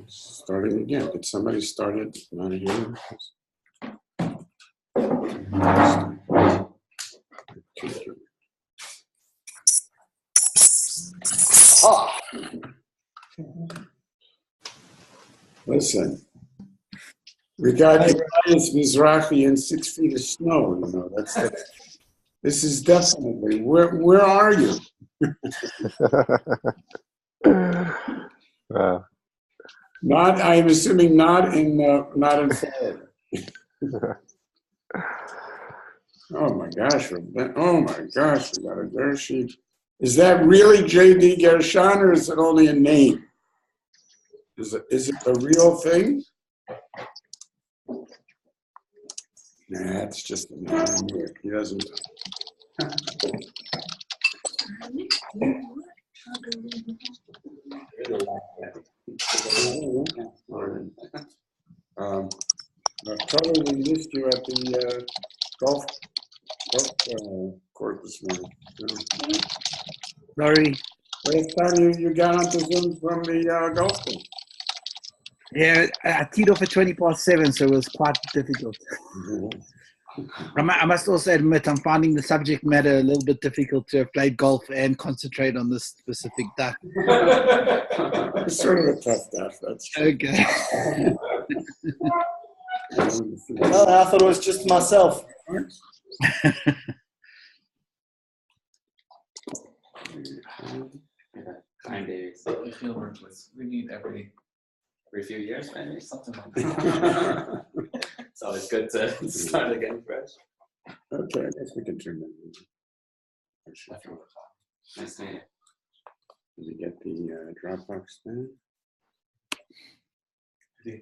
Starting again. Did somebody start it? Not here. Oh. Listen, we got Elias Mizrahi and 6 feet of snow. You know, this is definitely. Where are you? Wow. Not. I'm assuming not in Florida. Oh my gosh! Oh my gosh! We got a Gershon. Is that really J.D. Gershon, or is it only a name? Is it a real thing? Nah, it's just a name. He doesn't. I've totally missed you at the golf court this morning. Sorry. Last time you got onto Zoom from the golf course. Yeah, I teed off at 7:20, so it was quite difficult. I must also admit, I'm finding the subject matter a little bit difficult to have played golf and concentrate on this specific duck. It's sort of a tough duck, that's true. Okay. Well, I thought it was just myself. Kind days. So we need every few years, maybe something like that. It's always good to start again fresh. Okay, I guess we can turn that. Nice to meet you. Did you get the Dropbox thing? You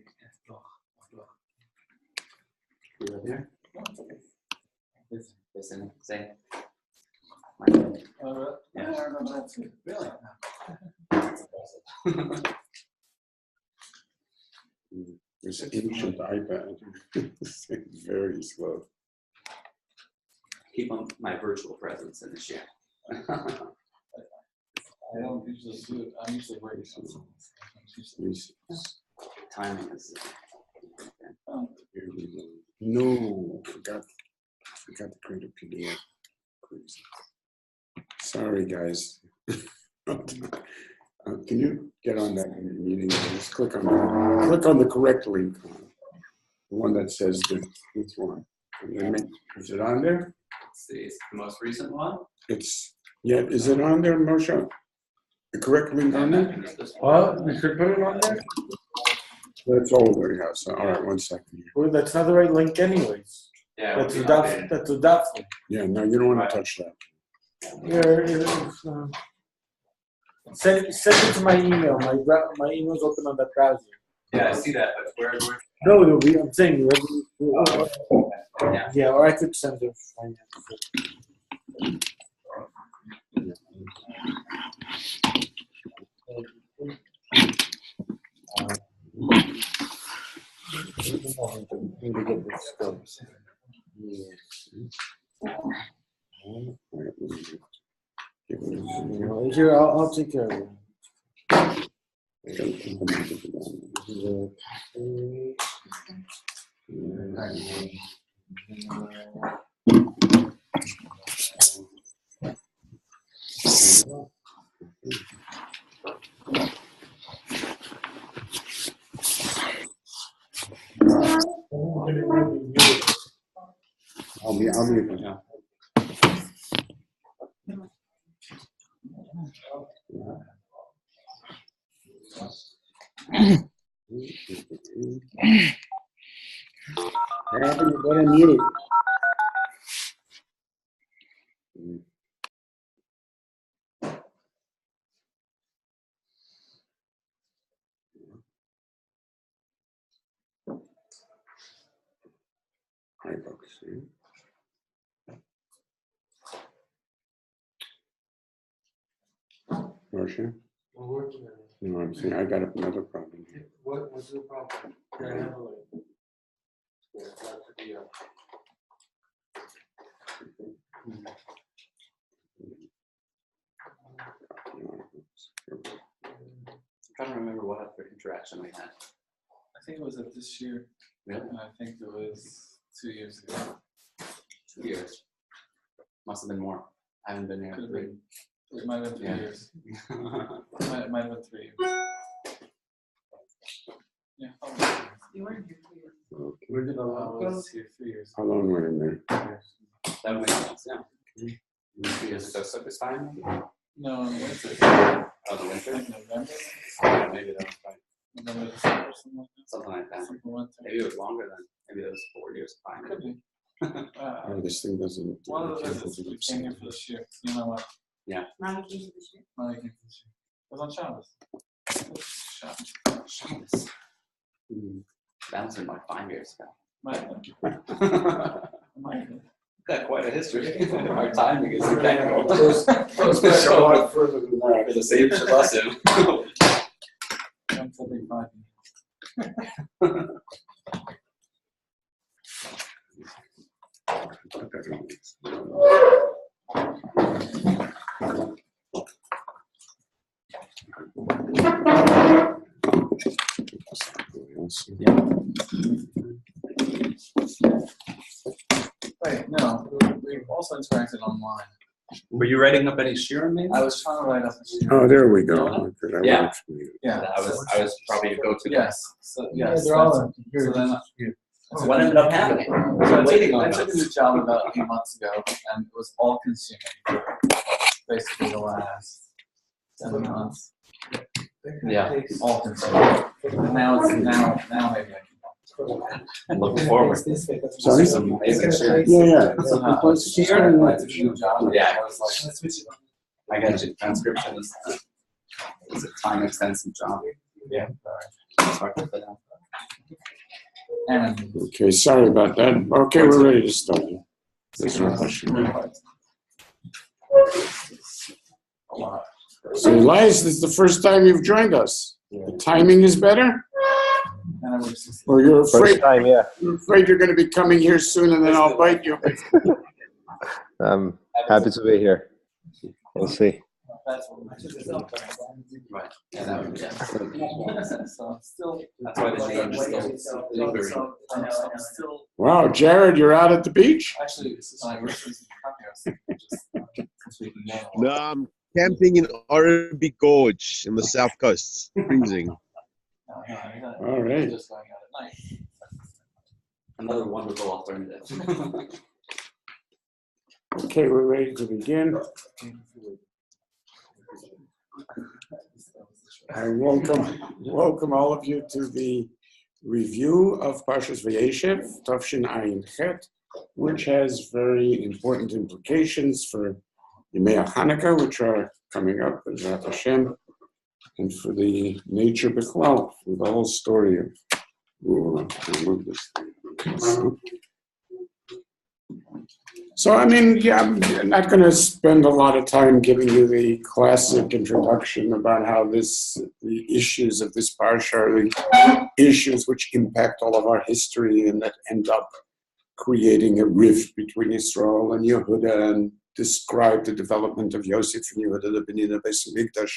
right there? Listen, say. Yeah, that's good. Really? There's an ancient iPad. It's very slow. Keep on my virtual presence in the share. I don't usually do it. I'm usually ready. Timing is. Here we go. No, forgot to create a PDF. Please. Sorry, guys. Can you get on that meeting? Just click on the correct link. The one that says this one. Is it on there? It's the most recent one. Is it on there, Moshe? The correct link on there? Well, we should put it on there. That's older, yeah. So, all right, 1 second here. Well, that's not the right link anyways. Yeah. That's a daf link. Yeah, no, you don't want to touch that. Send it to my email. My email's open on that browser. Yeah, I see that, but where? No, I'm saying Yeah. or I could send it. Here, I'll take care of it. I'll be yeah. What happened? You got on mute. Hi, folks. Marcia? We're working on it. No, I'm saying I got another problem. What's the problem? Can I handle it? Yeah, that could be trying to remember what other interaction we had. I think it was at this year, Really? and I think it was 2 years ago. 2 years. Must have been more. I haven't been here. Could have been. It might have been 3 Yeah. years. It might have been 3 years. Yeah. You weren't here 2 years. Okay. Where did I was here 3 years. How long were you there? That would make sense, yeah. 2 years ago, so this time, maybe? No, in winter. Oh, the winter? Like November, Yeah, maybe that was right. November, December, something like that. Something like that. Something winter. Maybe it was longer than, maybe that was 4 years fine. Could be. Oh, this thing doesn't. One of the visits we came here for this year. You know what? Mommy came to this year. When I came for this year. It was on Shabbos. Shabbos. That was in like 5 years ago. Might have been. Might have been. Got quite a history. Our timing is impeccable. Goes back a lot further than that. For the same Shabbosim. That's a big 5 Wait, no. We've also interacted online. Were you writing up any shirim maybe? I was trying to write up a shir. Oh, there we go. Yeah. Yeah. I was probably a go-to guy. Yes. So yes. they're all that's- here. so then- So what ended up happening? So Waiting on I took a us. new job about 8 months ago, and it was all consuming for basically the last 7 months. Yeah. All consuming. And now maybe I can. I'm looking forward. Sorry? Some amazing shirim. Yeah, So yeah. I was here, and I took a new job. And Yeah. I was like, I got you. Transcription is a time-extensive job. yeah. It's hard to put out. And Okay, sorry about that. Okay, we're ready to start. There's no question. a lot. So, Elias, this is the first time you've joined us. The timing is better? And I was Or you're First afraid time, yeah. you're going to be coming here soon and then I'll bite you? I'm happy to be here. We'll see. that's what Right. Yeah, that would, yeah. So I'm still. That's why the name is still lingering. I'm still. Wow, Jared, you're out at the beach? Actually, when I originally come here, I was just speaking now. No, I'm camping in Arabic Gorge in the south coast. Freezing. All right. Just going out at night. Another wonderful alternative. Okay, we're ready to begin. I welcome all of you to the review of Parshas Vayeshev, Tafshin Ayin Chet, which has very important implications for Yemei Hanukkah, which are coming up, B'ezrat Hashem, and for the nature B'chlal, for the whole story of. Ooh, I'll move this thing. So, I mean, yeah, I'm not going to spend a lot of time giving you the classic introduction about how the issues of this parsha are the issues which impact all of our history and that end up creating a rift between Israel and Yehuda and describe the development of Yosef and Yehuda, the Benin of Beis Hamikdash,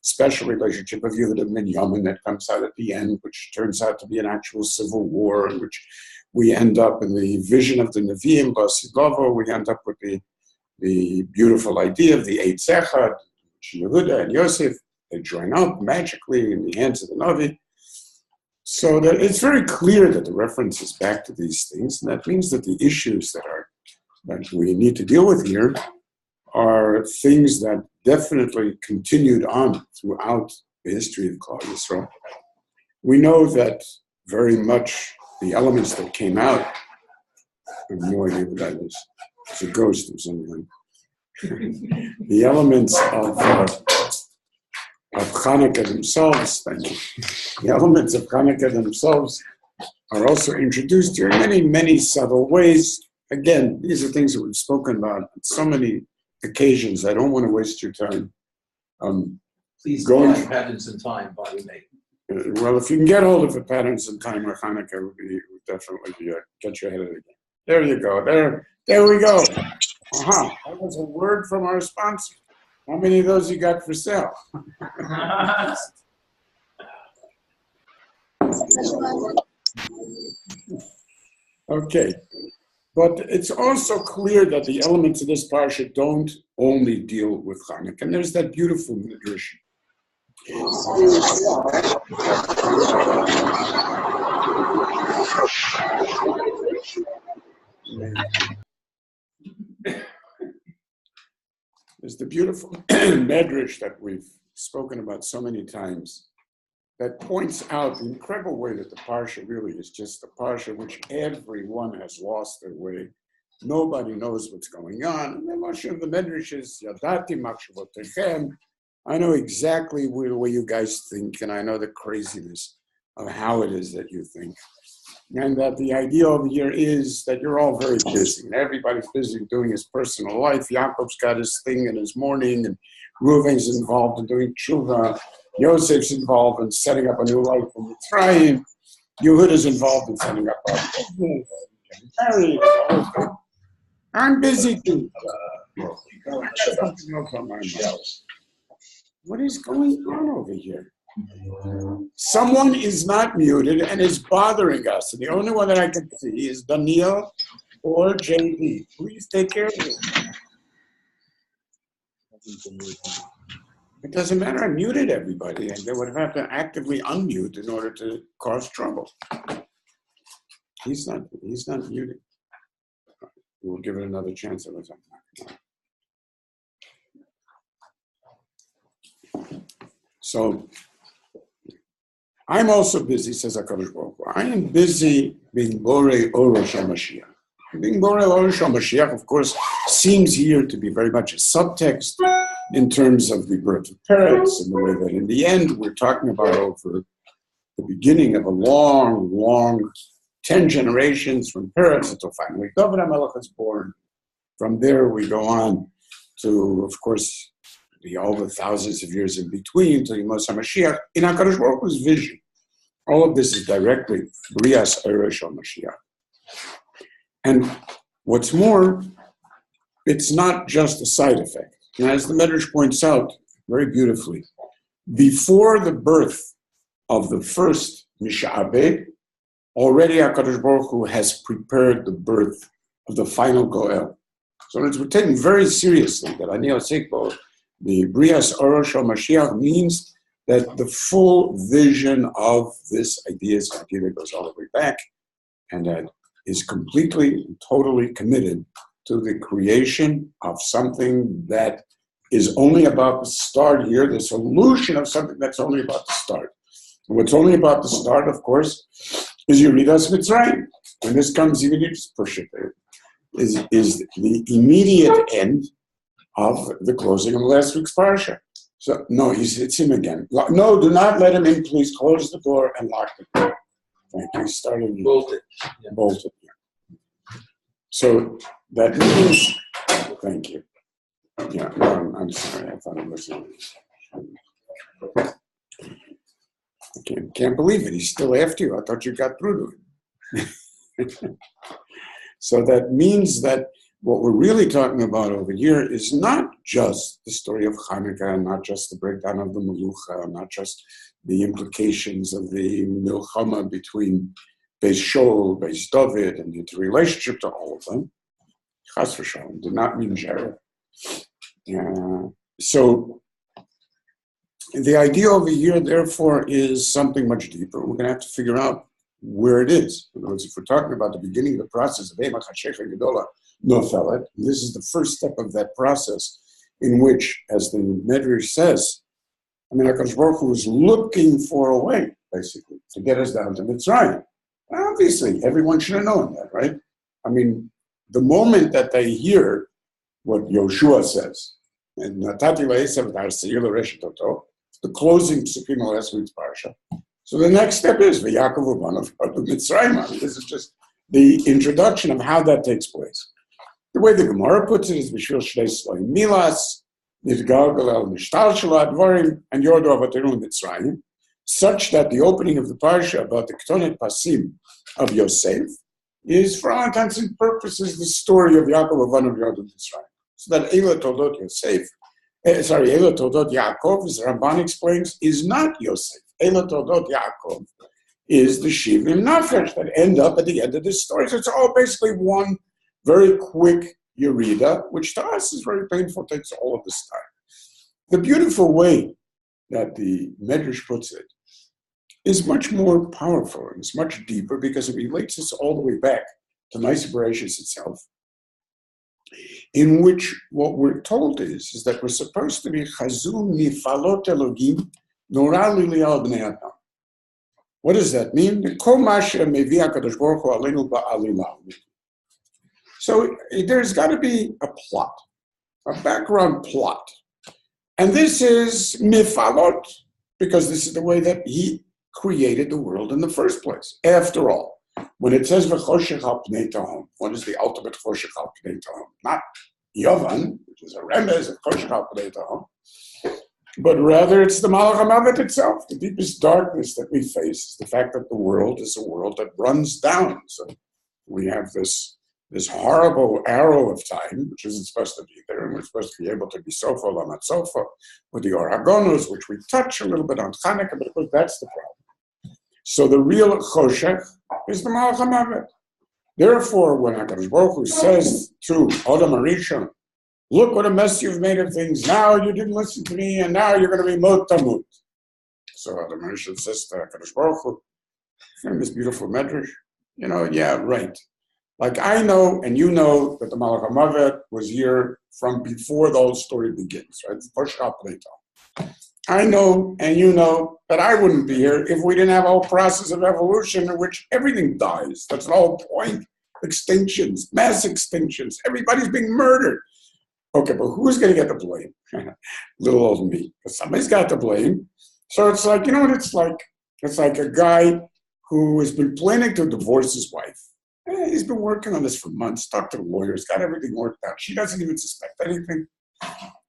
special relationship of Yehuda and Binyamin that comes out at the end, which turns out to be an actual civil war in which we end up in the vision of the Nevi'im, Basilovo, we end up with the beautiful idea of the Eitz Echad, Yehuda and Yosef, they join up magically in the hands of the Navi. So that it's very clear that the reference is back to these things, and that means that the issues that we need to deal with here are things that definitely continued on throughout the history of Klal Yisrael. We know that very much the elements that came out, I have no idea what that is. It's a ghost or something. The elements of Hanukkah themselves, the elements of Hanukkah themselves are also introduced here in many, many subtle ways. Again, these are things that we've spoken about on so many occasions. I don't want to waste your time. Please Going- find patterns in time, body make. Well, if you can get hold of the patterns in time where Hanukkah would definitely get you ahead of the game. There you go. There we go. That was a word from our sponsor. How many of those you got for sale? Okay. But it's also clear that the elements of this parsha don't only deal with Hanukkah. And there's that beautiful midrash. There's the beautiful midrash that we've spoken about so many times that points out the incredible way that the parsha really is just a parsha which everyone has lost their way. Nobody knows what's going on. And the Moshe of the Medrash is, Yadati machshavotechem. I know exactly the way you guys think, and I know the craziness of how it is that you think. And that the idea over here is that you're all very busy, and everybody's busy doing his personal life. Yaakov's got his thing in his morning, and Reuven's involved in doing tshuva. Yosef's involved in setting up a new life in Mitzrayim. Yehuda's involved in setting up a business, getting married, the whole thing. I'm busy too. Something else on my mind. What is going on over here? Someone is not muted and is bothering us. And the only one that I can see is Daniel or JD. Please take care of it. It doesn't matter. I muted everybody, and they would have to actively unmute in order to cause trouble. He's not muted. We'll give it another chance. So I'm also busy, says HaKadosh Baruch Hu. I am busy being Borei Orosh HaMashiach. Being Borei Orosh HaMashiach, of course, seems here to be very much a subtext in terms of the birth of Peretz, and the way that in the end we're talking about over the beginning of a long 10 generations from Peretz until finally David HaMelech is born. From there we go on to, of course, all the thousands of years in between to Yemos HaMashiach in HaKadosh Baruch Hu's vision. All of this is directly Brias Eresh HaMashiach. And what's more, it's not just a side effect. And as the Medrash points out very beautifully, before the birth of the first Misha'abed, already HaKadosh Baruch Hu has prepared the birth of the final Goel. So it's taken very seriously that Ani Osekbo, the Brias Orosh HaMashiach, means that the full vision of this idea is an idea that goes all the way back and that is completely and totally committed to the creation of something that is only about to start here, the solution of something that's only about to start. And what's only about to start, of course, is Yeridas Mitzrayim. When this comes, even you just push it there, is the immediate end of the closing of last week's parsha. So, no, it's him again. No, do not let him in, please. Close the door and lock the door. Thank you. Starting bolted. Yeah. Bolted. Yeah. So that means, thank you. Yeah, no, I'm sorry. I thought it was. I can't believe it. He's still after you. I thought you got through to him. So that means that what we're really talking about over here is not just the story of Hanukkah, not just the breakdown of the Melucha, not just the implications of the Milchama between Beis Shaul, Beis David, and the interrelationship to all of them. Chas v'shalom did not mean Jared. So the idea over here, therefore, is something much deeper. We're going to have to figure out where it is. In other words, if we're talking about the beginning of the process of Eimach HaShecha Gedola Nofelet, this is the first step of that process in which, as the Medrash says, HaKadosh Baruch Hu is looking for a way, basically, to get us down to Mitzrayim. Obviously, everyone should have known that, right? I mean, the moment that they hear what Yoshua says, and Natati Vayeshev Seir L'Reshet Oto, the closing psukim of last week's parsha. So the next step is V'Yakov Ubanav Mitzrayim. This is just the introduction of how that takes place. The way the Gemara puts it is B'Shvil Shnei Sloim Milas, Nidgargal El Mishtal Shalad Dvarim, and Yordo Avateru Mitzrayim, such that the opening of the parsha about the Ketonet Pasim of Yosef is, for all intents and purposes, the story of Yaakov Avanav Yordo Mitzrayim. So that Eila Toldot Yosef, Eila Toldot Yaakov, as Ramban explains, is not Yosef. Eila Toldot Yaakov is the Shivim Nafesh that end up at the end of this story. So it's all basically one very quick Yerida, which to us is very painful, takes all of this time. The beautiful way that the Medrash puts it is much more powerful and it's much deeper because it relates us all the way back to Maaseh Bereshis itself, in which what we're told is that we're supposed to be Chazul Nifalot Elogim Nora Lilial Bnei Adam. What does that mean? So there's got to be a plot, a background plot. And this is Mifalot, because this is the way that he created the world in the first place. After all, when it says V'choshech al pnei tehom, what is the ultimate Choshech al pnei tehom? Not Yovan, which is a remez of Choshech al pnei tehom, but rather it's the Malach HaMavet itself. The deepest darkness that we face is the fact that the world is a world that runs down. So we have this horrible arrow of time, which isn't supposed to be there, and we're supposed to be able to be sofa lamat sofa with the Oragonos, which we touch a little bit on Chanukah, but of course that's the problem. So the real Choshech is the Malach HaMavet. Therefore, when HaKadosh Baruch Hu says to Adam Arishon, look what a mess you've made of things, now you didn't listen to me, and now you're going to be mot tamut. So Adam Arishon says to HaKadosh Baruch Hu, this beautiful medrash, yeah, right. Like I know and you know that the Malach HaMavet was here from before the whole story begins, right? I know and you know that I wouldn't be here if we didn't have a whole process of evolution in which everything dies. That's the whole point. Extinctions, mass extinctions. Everybody's being murdered. Okay, but who's going to get the blame? Little old me. Because somebody's got the blame. So it's like, you know what it's like? It's like a guy who has been planning to divorce his wife. He's been working on this for months, talked to the lawyers, got everything worked out. She doesn't even suspect anything.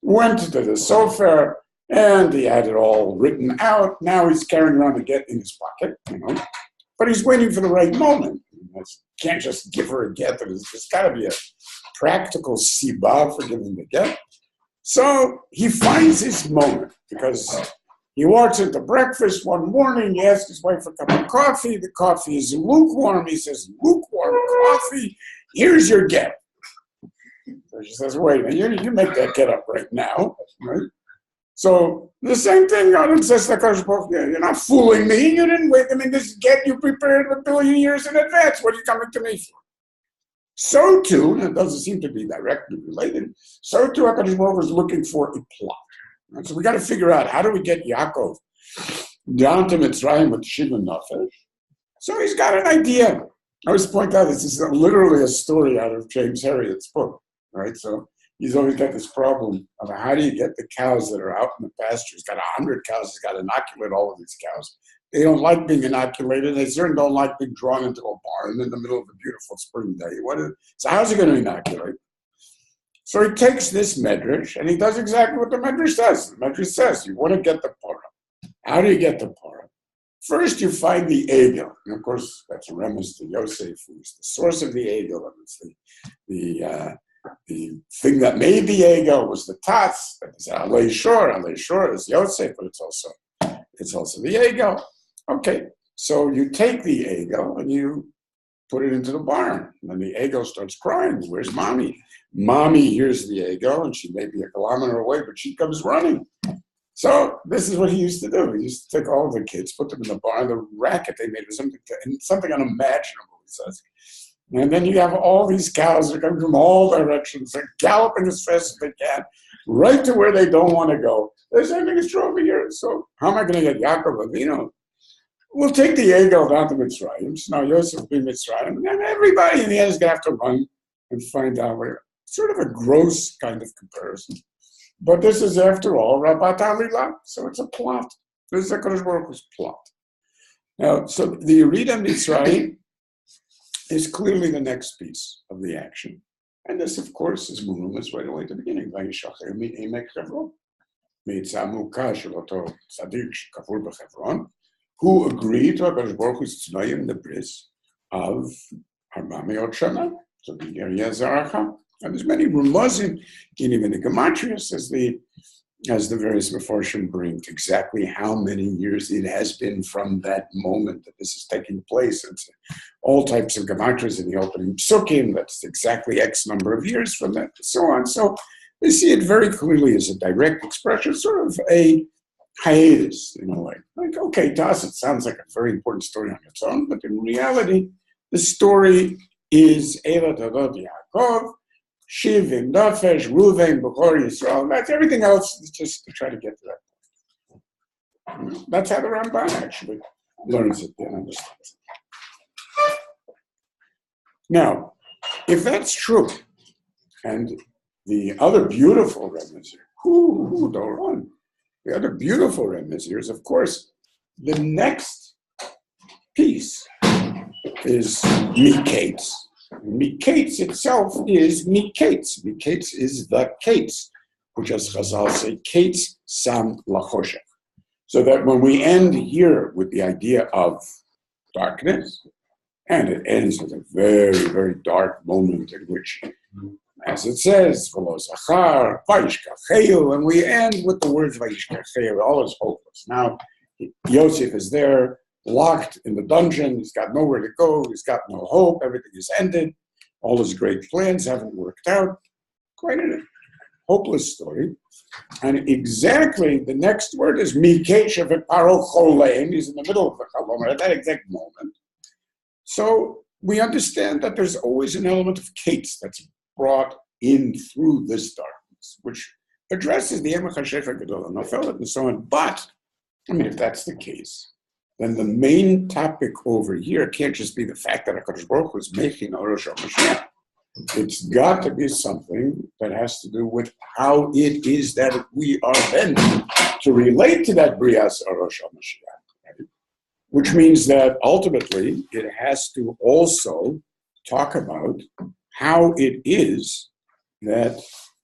Went to the sofa, and he had it all written out. Now he's carrying around a get in his pocket, But he's waiting for the right moment. Can't just give her a get. There's got to be a practical sibah for giving the get. So he finds his moment because he walks into breakfast one morning. He asks his wife for a cup of coffee. The coffee is lukewarm. He says, lukewarm coffee, here's your get. So she says, wait a minute, you make that get up right now, right? So the same thing, God says, you're not fooling me. You didn't wait. This get you prepared a billion years in advance. What are you coming to me for? So too, and it doesn't seem to be directly related, so too HaKadosh Baruch Hu is looking for a plot. Right? So we got to figure out, how do we get Yaakov down to Mitzrayim with Shivim Nafesh? So he's got an idea. I always point out this is literally a story out of James Herriot's book, right? So he's always got this problem of how do you get the cows that are out in the pasture. He's got 100 cows. He's got to inoculate all of these cows. They don't like being inoculated. They certainly don't like being drawn into a barn in the middle of a beautiful spring day. So how's he going to inoculate? So he takes this medrash and he does exactly what the medrash says. The medrash says you want to get the parah. How do you get the parah? First, you find the egel. And of course, that's a reference to Yosef, who's the source of the egel. And it's the thing that made the egel was the tats. It's Alei Shor. Alei Shor is Yosef, but it's also the egel. Okay, so you take the egel and you put it into the barn. And then the egel starts crying. Where's mommy? Mommy hears the egel, and she may be a kilometer away, but she comes running. So this is what he used to do. He used to take all of the kids, put them in the barn. The racket they made was something unimaginable, he says. And then you have all these cows that are coming from all directions. They're galloping as fast as they can, right to where they don't want to go. There's anything is true over here. So how am I going to get Yaakov Avinu? We'll take the egel down to Mitzrayim. So now Yosef will be Mitzrayim. And then everybody in the end is going to have to run and find out where. Sort of a gross kind of comparison. But this is, after all, Rabat Alila. So it's a plot. This is HaKadosh Baruch Hu's plot. Now, so the Yerida Mitzrayim is clearly the next piece of the action. And this, of course, is Murumas right away at the beginning. Vayeshev Emek Chevron. Meitzamu Kash Loto Tzadik Kafur B'Chevron, who agreed to HaKadosh Baruch Hu's Tznoyim, the bris of Arba Me'ot Shana. So the area Zaracha. And there's many rumazim, even the Gematria says the as the various Mefarshim bring, exactly how many years it has been from that moment that this is taking place. It's all types of gematrias in the opening psukim, that's exactly X number of years from that, and so on. So they see it very clearly as a direct expression, sort of a hiatus in a way. Like, okay, to us it sounds like a very important story on its own, but in reality, the story is Ela Tadot Yaakov, Shiv and Nafesh, Ruvain, Bechor, Yisrael. That's everything else is just to try to get to that point. That's how the Ramban actually learns it and understands it. Now, if that's true, and the other beautiful remez here, Doron, the other beautiful remez here is, of course, the next piece is Miketz. Miketz itself is Miketz. Miketz is the Ketz, which as Chazal say, Ketz Sam Lachoshech. So that when we end here with the idea of darkness, and it ends with a very, very dark moment in which, as it says, V'lo Zachar, Vayishkacheu, and we end with the words Vayishkacheu, all is hopeless. Now, Yosef is there, locked in the dungeon, he's got nowhere to go, he's got no hope, everything is ended, all his great plans haven't worked out. Quite a hopeless story. And exactly the next word is Mikeshev et Paro Cholein, he's in the middle of the Chalom at that exact moment. So we understand that there's always an element of Ketz that's brought in through this darkness, which addresses the Emech HaShefer Gadol HaNofelet and so on. But, I mean, if that's the case, then the main topic over here can't just be the fact that HaKadosh Baruch Hu is making Orosh HaMashiach. It's got to be something that has to do with how it is that we are meant to relate to that Brias Orosh HaMashiach, right? Which means that ultimately it has to also talk about how it is that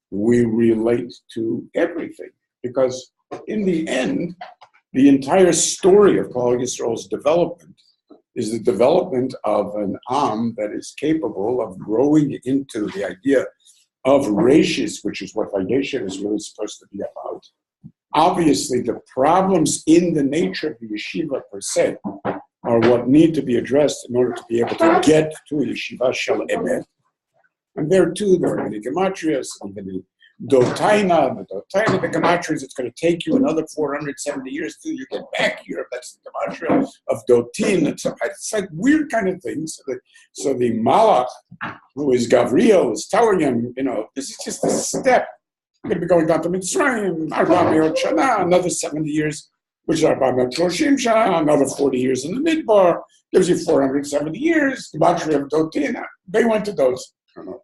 we relate to everything. Because in the end, the entire story of Klal Yisrael's development is the development of an Am that is capable of growing into the idea of Rashis, which is what Vayeshev is really supposed to be about. Obviously, the problems in the nature of the yeshiva per se are what need to be addressed in order to be able to get to a yeshiva shel emet. And there too, there are many gematrias, and the Dotaina, the gematrias, it's going to take you another 470 years till you get back here. That's the gematria of Dotin. It's like weird kind of things. So the Malach, who is Gavriel, is telling him, this is just a step. You're going to be going down to Mitzrayim, Arba'amiot Shana, another 70 years, which is Arba'amiot Shoshim Shana, another 40 years in the Midbar, gives you 470 years. Gematria of Dotin. They went to those. I don't know.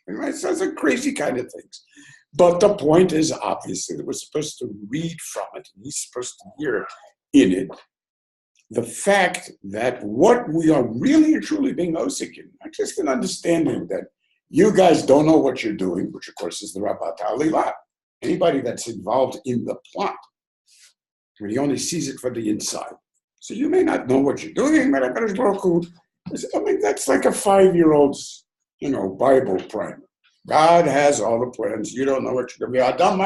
It sounds like crazy kind of things. But the point is, obviously, that we're supposed to read from it, and he's supposed to hear in it the fact that what we are really and truly being osik in, not just an understanding that you guys don't know what you're doing, which of course is the Rabat Alillah. Anybody that's involved in the plot, when he only sees it from the inside. So you may not know what you're doing, but HaKadosh Baruch Hu, that's like a 5-year-old's Bible primer. God has all the plans. You don't know what you're going to be.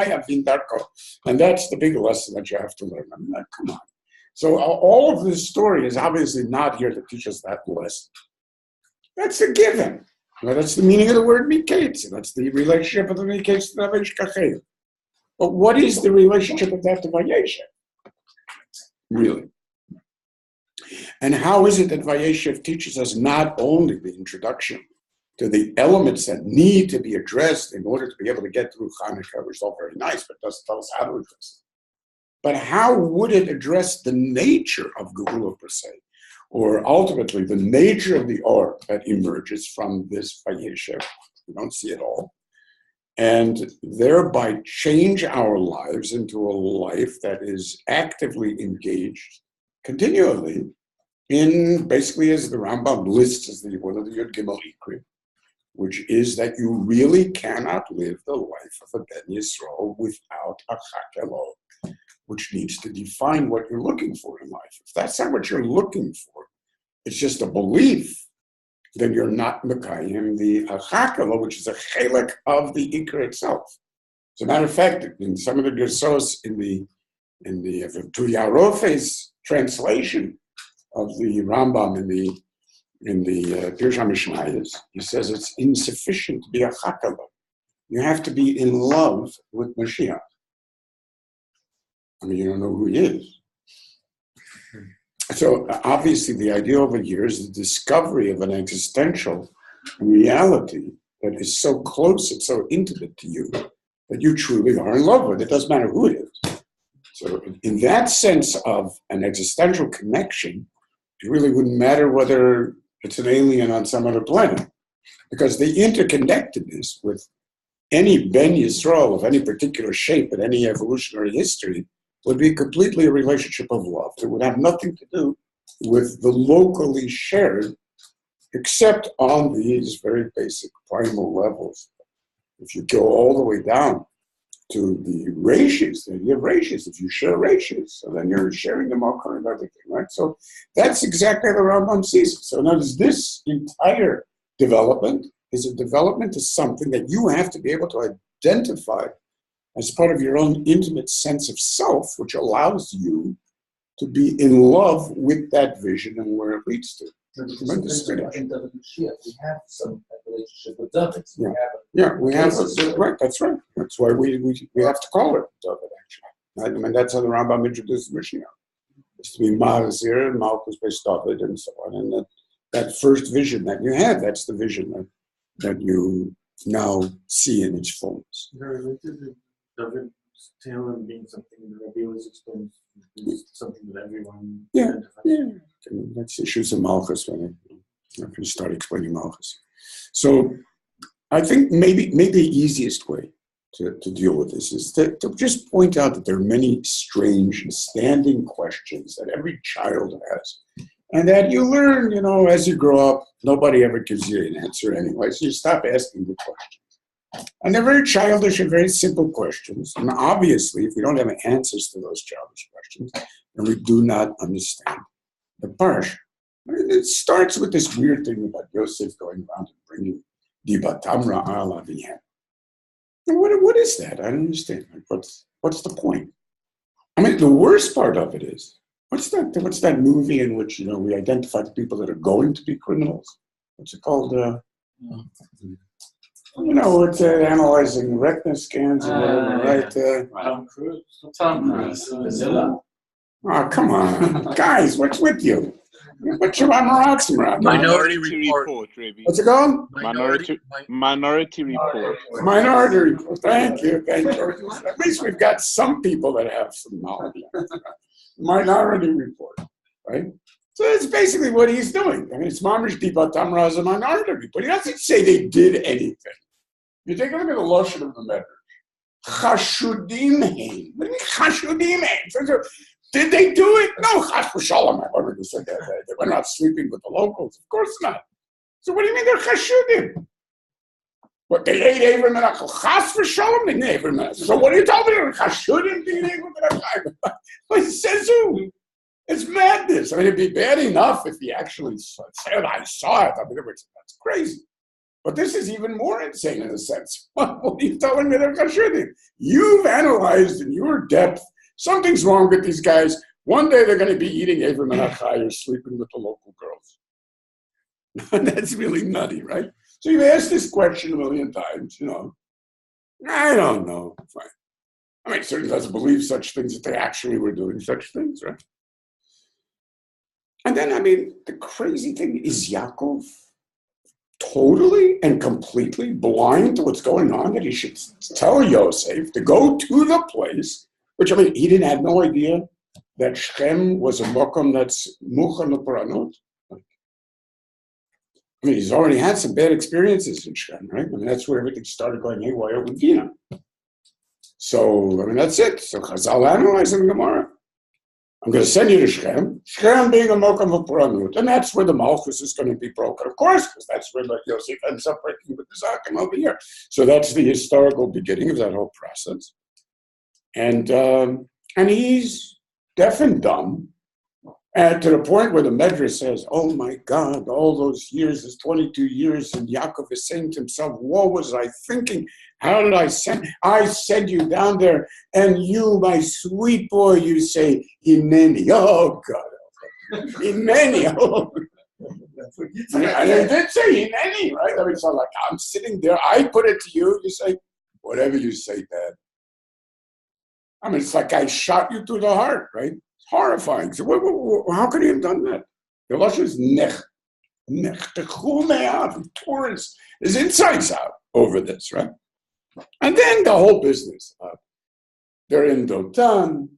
And that's the big lesson that you have to learn. I mean, come on. So all of this story is obviously not here to teach us that lesson. That's a given. That's the meaning of the word miketz. That's the relationship of the miketz to the Vayishkacheu. But what is the relationship of that to Vayeshev? Really? And how is it that Vayeshev teaches us not only the introduction to the elements that need to be addressed in order to be able to get through Hanukkah, which is all very nice, but doesn't tell us how to address it. But how would it address the nature of Geula per se, or ultimately the nature of the Or that emerges from this Vayeshev? We don't see it all. And thereby change our lives into a life that is actively engaged continually in, basically as the Rambam lists as one of the Yud Gimel Ikrim, which is that you really cannot live the life of a Ben Yisrael without a Chakelo, which needs to define what you're looking for in life. If that's not what you're looking for, it's just a belief, then you're not Mekayim the Chakelo, which is a chelik of the Ikr itself. As a matter of fact, in some of the Gersos in the Tuyarofe's translation of the Rambam in the Pirush HaMishnayos, he says it's insufficient to be a chakala. You have to be in love with Mashiach. I mean, you don't know who he is. So obviously the idea over here is the discovery of an existential reality that is so close and so intimate to you that you truly are in love with. It doesn't matter who it is. So in that sense of an existential connection, it really wouldn't matter whether it's an alien on some other planet, because the interconnectedness with any Ben Yisrael of any particular shape in any evolutionary history would be completely a relationship of love. It would have nothing to do with the locally shared, except on these very basic primal levels. If you go all the way down to the ratios, the idea of ratios, if you share ratios, so then you're sharing the makar and everything, right? So that's exactly how the Rambam sees it. So notice this entire development is a development to something that you have to be able to identify as part of your own intimate sense of self, which allows you to be in love with that vision and where it leads to. Tremendous We have some relationship with David. We have, right, that's right. That's why we have to call it David, actually. Right? I mean, that's how the Rambam introduced Mashiach. It's to be Ma'azir, Malchus Beis David, and so on. And that first vision that you had, that's the vision that you now see in its fullness. David's tale and being something that Rabbi always explains is something that everyone identifies. Yeah. That's issues of Malchus when you start explaining Malchus. So I think maybe the easiest way to deal with this is to just point out that there are many strange and standing questions that every child has. And that you learn, as you grow up, nobody ever gives you an answer anyway, so you stop asking the questions. And they're very childish and very simple questions. And obviously, if we don't have answers to those childish questions, then we do not understand the parsha. It starts with this weird thing about Yosef going around and bringing Dibat Tamra al Avihem. And what is that? I don't understand. What's the point? I mean, the worst part of it is, what's that movie in which, we identify the people that are going to be criminals? What's it called? It's analyzing retina scans and whatever, right? Tom Cruise. Tom Cruise. Zilla. Oh, come on. Guys, what's with you? What's your around? Minority Report, Rabbi. What's it called? Minority Report. Minority Report. Thank you. At least we've got some people that have some knowledge. Minority Report, right? So that's basically what he's doing. I mean, it's Mamish Dibat Tamra as a minority report. He doesn't say they did anything. You take a look at the Lashon of the Medrash. Chashudim hein. What do you mean Chashudim hein? Did they do it? No, Chas v'shalom. I already said that. They were not sleeping with the locals. Of course not. So what do you mean they're Chashudim? What, they ate Avram Menachal? Chas v'shalom? They ate Avram Menachal. So what are you telling me? They're Chashudim? They ate Avram Menachal. What says who? It's madness. I mean, it'd be bad enough if he actually said, I saw it. I mean, that's crazy. But this is even more insane in a sense. What are you telling me they're Chashudim? You've analyzed in your depth, something's wrong with these guys. One day they're going to be eating Avram Menachai or sleeping with the local girls. That's really nutty, right? So you've asked this question a million times, I don't know. Fine. I mean, it certainly doesn't believe such things that they actually were doing such things, right? And then, the crazy thing is Yaakov totally and completely blind to what's going on, that he should tell Yosef to go to the place, which, he didn't have no idea that Shechem was a mokum that's mucha leparanot. He's already had some bad experiences in Shechem, right? That's where everything started going haywire with Dina. So, that's it. So Chazal analyzing the Gemara. I'm going to send you to Shechem. Shechem being a mokum of paranut, and that's where the Malchus is going to be broken, of course, because that's where Yosef ends up breaking with the Zakim over here. So that's the historical beginning of that whole process. And he's deaf and dumb, and to the point where the Medrash says, oh my God, all those years, there's 22 years, and Yaakov is saying to himself, what was I thinking? How did I send? I send you down there, and you, my sweet boy, you say, Hineni. Oh, God. Hineni. Oh. And they did say Hineni, right? I mean, so like, I'm sitting there, I put it to you, you say, whatever you say, Dad. I mean, it's like I shot you through the heart, right? It's horrifying. So how could he have done that? The Lashon is nech. He tore his insides out over this, right? And then the whole business. They're in Dotan,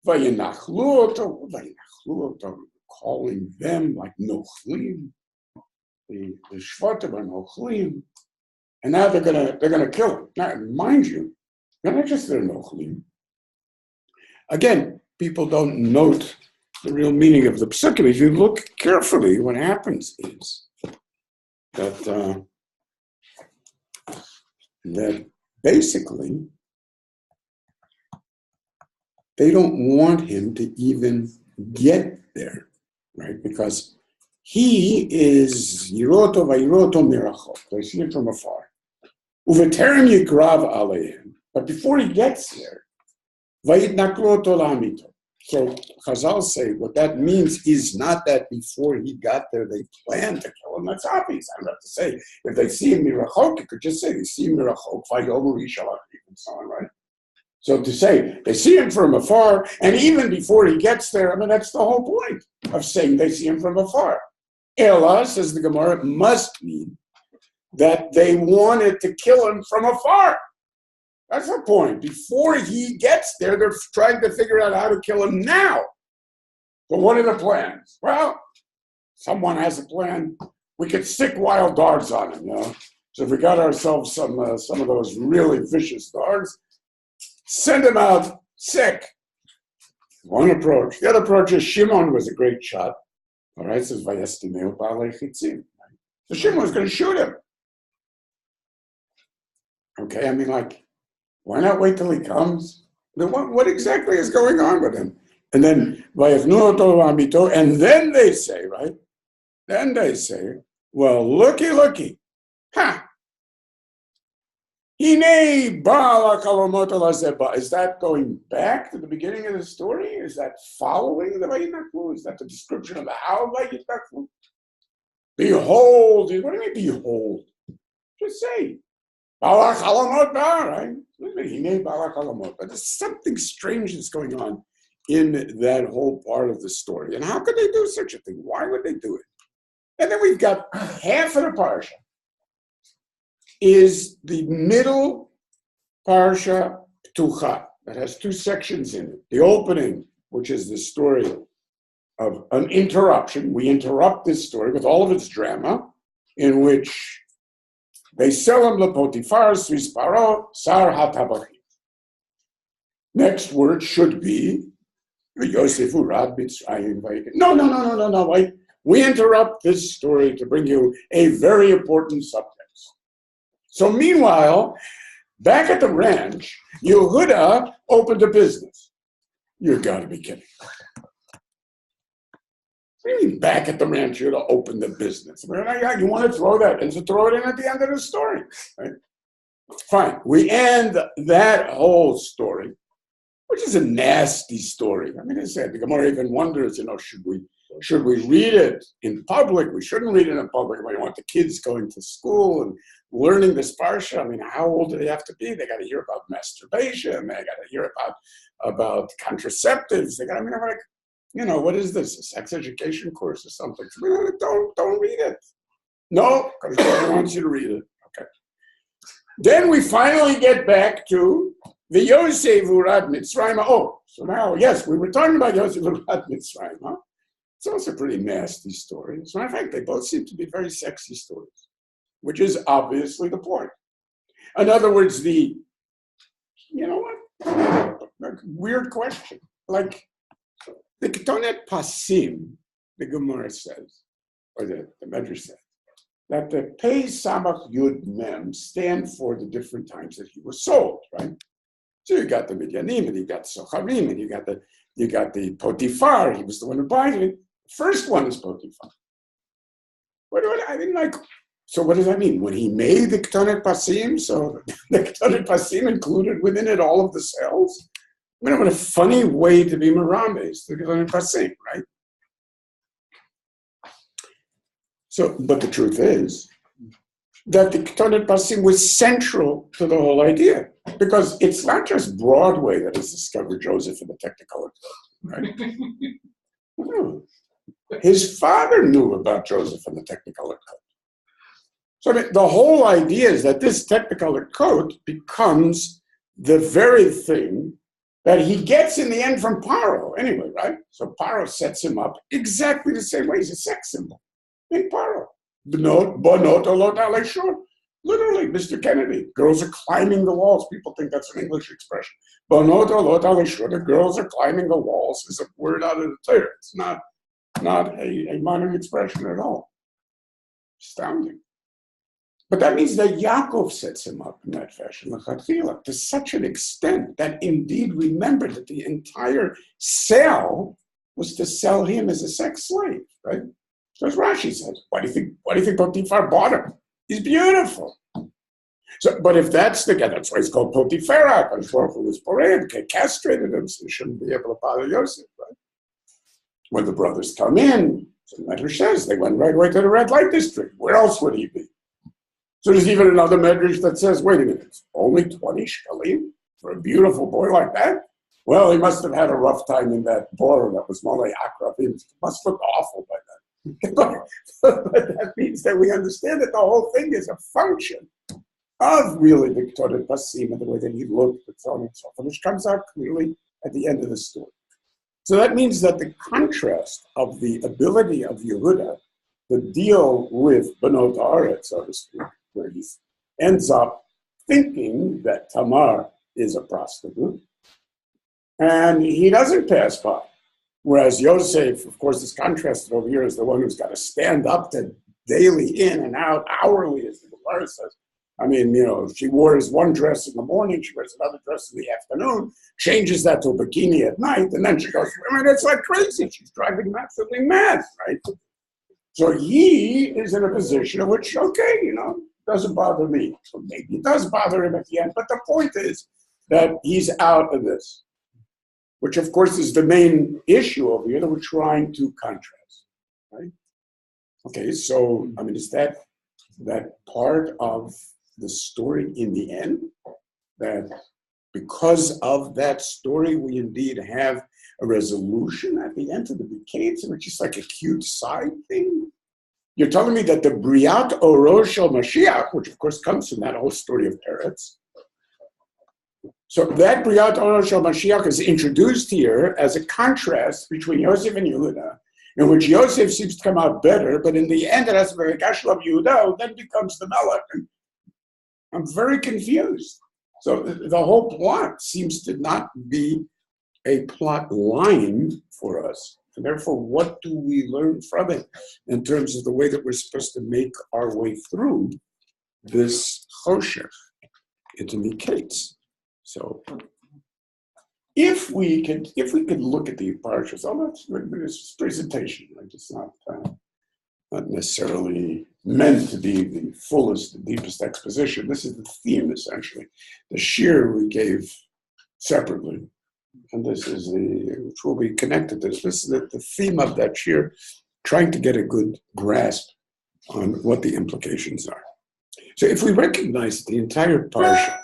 Vayenachlu oto, calling them like Nochlim. The Shvatim are Nochlim. And now they're gonna kill him. Now, mind you, they're not just their Nochlim. Again, people don't note the real meaning of the psukim. If you look carefully, what happens is that basically they don't want him to even get there, right? Because he is Yiroto Vayroto Mirachok. They see him from afar. Uveterem Yigrav Aleim. But before he gets there, Vayitnaklo Tolamito. So Chazal say what that means is not that before he got there they planned to kill him. That's obvious. I don't have to say. If they see him mirachok, you could just say they see him mirachok, and so on, right? So to say they see him from afar, and even before he gets there, I mean that's the whole point of saying they see him from afar. Ela, says the Gemara, must mean that they wanted to kill him from afar. That's the point. Before he gets there, they're trying to figure out how to kill him now. But what are the plans? Well, someone has a plan. We could stick wild dogs on him, you know. So if we got ourselves some of those really vicious dogs, send him out sick. One approach. The other approach is Shimon was a great shot. All right, says Vayestimeu Baalei Chitzim. So Shimon was going to shoot him. Okay, I mean, like, why not wait till he comes? What exactly is going on with him? And then, and then they say, right? Then they say, well, looky. Ha! Is that going back to the beginning of the story? Is that following the Vayinaklu? Is that the description of the how Vayinaklu? Behold, what do you mean, behold? Just say, right? But there's something strange that's going on in that whole part of the story. And how could they do such a thing? Why would they do it? And then we've got half of the parsha is the middle parsha Ptucha that has two sections in it. The opening, which is the story of an interruption. We interrupt this story with all of its drama, in which they sell him Potifar, Swiss Paro, Sar HaTabachim. Next word should be Yosef Urad Mitzrayim. No. Wait. We interrupt this story to bring you a very important subtext. So meanwhile, back at the ranch, Yehuda opened a business. You got to be kidding. What do you mean back at the ranch, Yehuda opened the business? You want to throw that and to throw it in at the end of the story, right? Fine. We end that whole story, which is a nasty story. I mean, I said, the Gemara even wonders, should we read it in public? We shouldn't read it in public. We want the kids going to school and learning this parsha. I mean, how old do they have to be? They got to hear about masturbation. They got to hear about contraceptives. What is this? A sex education course or something? Don't read it. No, because God wants you to read it. Okay. Then we finally get back to the Yosef Urad Mitzrayim. Oh, so now, yes, we were talking about Yosef Urad Mitzrayim, huh? It's also a pretty nasty story. As a matter of fact, they both seem to be very sexy stories, which is obviously the point. In other words, weird question. Like, the Ketonet Pasim, the Gemara says, or the Medrash says, that the Pei Samach Yud Mem stand for the different times that he was sold, right? So you got the Midyanim, and you got the Socharim, and you got the Potifar. He was the one who buys it. First one is Potifar. So what does that mean? When he made the Ketonet Pasim, so the Ketonet Pasim included within it all of the cells? I mean, what a funny way to be Merambes, the Ketonet Pasim, right? So, but the truth is that the Ketonet Pasim was central to the whole idea, because it's not just Broadway that has discovered Joseph in the Technicolor Code, right? No. His father knew about Joseph in the Technicolor Code. So I mean, the whole idea is that this Technicolor Code becomes the very thing that he gets in the end from Paro anyway, right? So Paro sets him up exactly the same way. He's a sex symbol in Paro. Bonot olot aleshur. Literally, Mr. Kennedy, girls are climbing the walls. People think that's an English expression. Bonot olot aleshur, the girls are climbing the walls, is a word out of the Torah. It's not a modern expression at all. Astounding. But that means that Yaakov sets him up in that fashion, to such an extent that indeed, remember that the entire sale was to sell him as a sex slave, right? So as Rashi says, why do you think Potiphar bought him? He's beautiful. So, but if that's the guy, that's why he's called Potiphar, because Baruch Hu was Poreim, castrated him, so he shouldn't be able to bother Yosef, right? When the brothers come in, so the Medrash says they went right away to the red light district. Where else would he be? So there's even another Medrash that says, wait a minute, it's only 20 shekalim for a beautiful boy like that? Well, he must have had a rough time in that bor that was Malay Akrab. It must look awful by then. But that means that we understand that the whole thing is a function of really the Ketonet Pasim and the way that he looked and so on and so forth, which comes out clearly at the end of the story. So that means that the contrast of the ability of Yehuda to deal with Benot Haaretz, so to speak, where he ends up thinking that Tamar is a prostitute, and he doesn't pass by. Whereas Yosef, of course, is contrasted over here as the one who's got to stand up to daily in and out, hourly, as the Gemara says. I mean, she wears one dress in the morning, she wears another dress in the afternoon, changes that to a bikini at night, and then she goes, I mean, it's like crazy. She's driving him absolutely mad, right? So he is in a position in which, okay, doesn't bother me. So maybe it does bother him at the end, but the point is that he's out of this, which of course is the main issue over here that we're trying to contrast, right? Okay, so, I mean, is that part of the story in the end? That because of that story, we indeed have a resolution at the end of the decades, which is like a cute side thing? You're telling me that the Briat Oro Shel Mashiach, which of course comes from that whole story of Peretz, so that Briat Oro Shel Mashiach is introduced here as a contrast between Yosef and Yehuda, in which Yosef seems to come out better, but in the end it has to be Gashlam Yehuda, then becomes the Melech. And I'm very confused. So the whole plot seems to not be a plot line for us. And therefore, what do we learn from it in terms of the way that we're supposed to make our way through this choshech into Miketz? So, if we could look at the parashas, this presentation, right? It's not necessarily meant to be the fullest, the deepest exposition. This is the theme, essentially. The shir we gave separately, and this is which will be connected to this. This is the theme of that shir, trying to get a good grasp on what the implications are. So if we recognize the entire parsha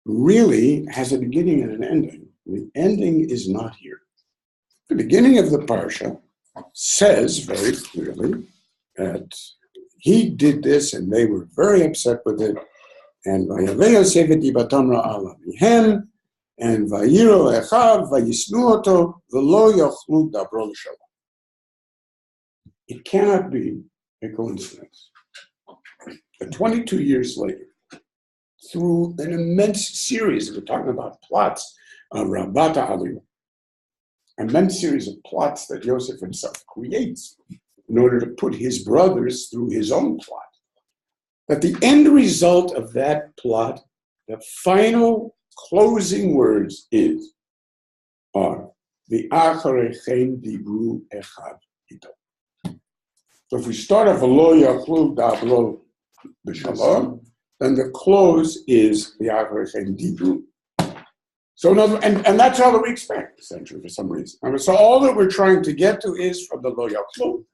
really has a beginning and an ending, the ending is not here. The beginning of the parsha says very clearly that he did this and they were very upset with it. And Vayeshev et dibatam ra'ah lavihem, and Vayiro echav vayisnu oto v'lo yochlu dabro l'shalom. It cannot be a coincidence that 22 years later, through an immense series, we're talking about plots of Rabata Aliyah, immense series of plots that Yosef himself creates in order to put his brothers through his own plot, that the end result of that plot, the final closing words are the Acharechen Dibru Echad Ito. So if we start off lo yaklu dablo b'shalom, then the close is the Achraychen Dibru. So and that's all that we expect, essentially, for some reason. So all that we're trying to get to is from the lo yaklu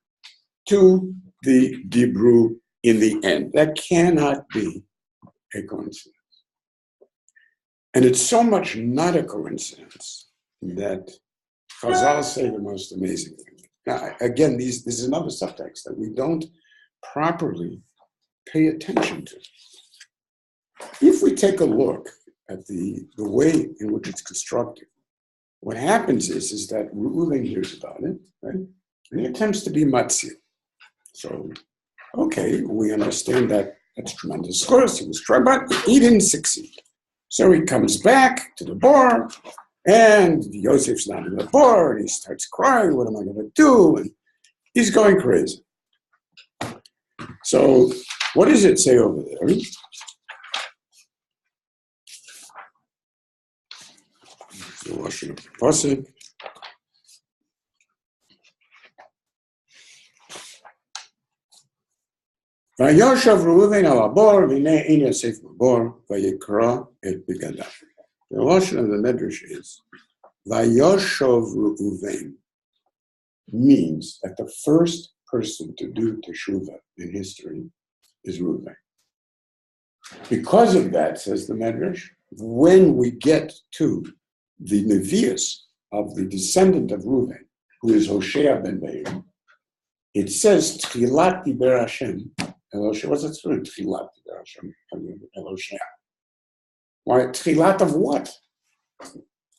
to the Dibru in the end. That cannot be a coincidence. And it's so much not a coincidence that Chazal say the most amazing thing. Now, again, this is another subtext that we don't properly pay attention to. If we take a look at the way in which it's constructed, what happens is that Reuven hears about it, right? And he attempts to be matzil. So, okay, we understand that that's tremendous. Of course, he was trying, but he didn't succeed. So he comes back to the bar, and Yosef's not in the bar, and he starts crying, what am I going to do? And he's going crazy. So what does it say over there? The Lashon of the Pasuk. Vayeshev Reuven al habor, v'nei ein Yosef b'bor, vayikra et bigadav. The Lashon of the Medrash is Vayeshev Reuven means that the first person to do teshuvah in history is Reuven. Because of that, says the Medrash, when we get to the Nevi'us of the descendant of Reuven, who is Hoshea ben Beir, it says Tchilat diber Hashem. What's it for? Tchilat diber Hashem Hoshea. Why Tchilat of what?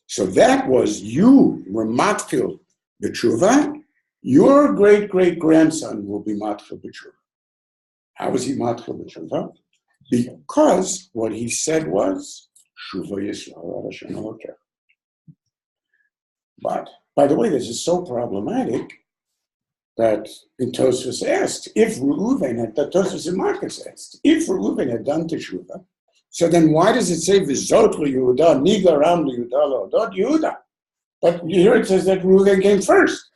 So that was you were matchil b'tshuva. Your great-great-grandson will be matchil b'tshuva. How is he matchil b'tshuva? Because what he said was Shuva Yisrael Hashem Elokecha. But by the way, this is so problematic that in Tosfos asked if Reuven had, that Tosfos and Marcus asked if Reuven had done teshuvah. So then why does it say V'zot Yehuda Niga Ram Yehuda L'Odot Yehuda? But here it says that Reuven came first.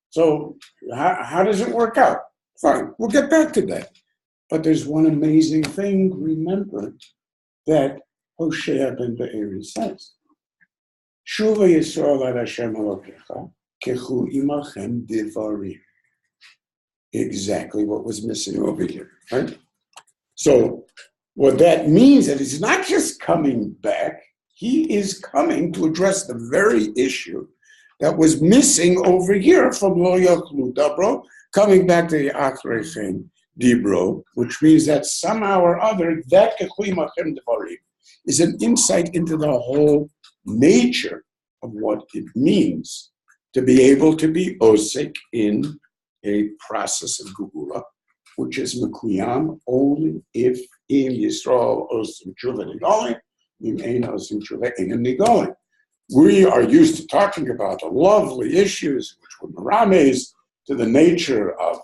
So how does it work out? Fine, we'll get back to that. But there's one amazing thing. Remember that Hoshea ben Be'eri says, Shuva Yisrael ad Hashem Elokecha kechu imachem divarim. Exactly what was missing over here, right? So what that means is that he's not just coming back, he is coming to address the very issue that was missing over here from Lo Yachlu Dabro, coming back to the Achraychen Dibro, which means that somehow or other, that kechu imachem divarim is an insight into the whole nature of what it means to be able to be osik in a process of geula, which is mekuyam only if in Yisrael osim tshuva nigolim, im ein osim tshuva ein nigolim. We are used to talking about the lovely issues which were merames to the nature of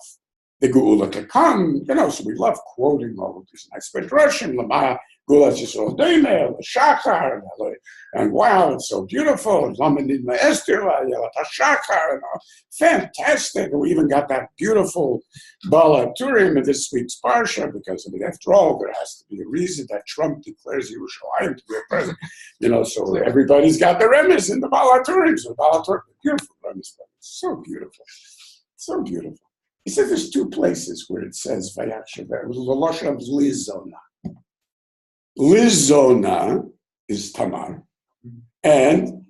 the geula to come. So we love quoting all of these nice midrashim, lama Gulas Yisrael Deimel, Shachar, and wow, it's so beautiful. Lamanid Maester, Shachar, and all. Fantastic. We even got that beautiful Bala Turim in this week's Parsha, because I mean, after all, there has to be a reason that Trump declares Yerushalayim to be a president. So everybody's got the remes in the Bala Turim. So Bala Turim, beautiful remes. So beautiful. So beautiful. He says there's two places where it says Vayeshev. It was the Lashon of Lizona. Lizona is Tamar, and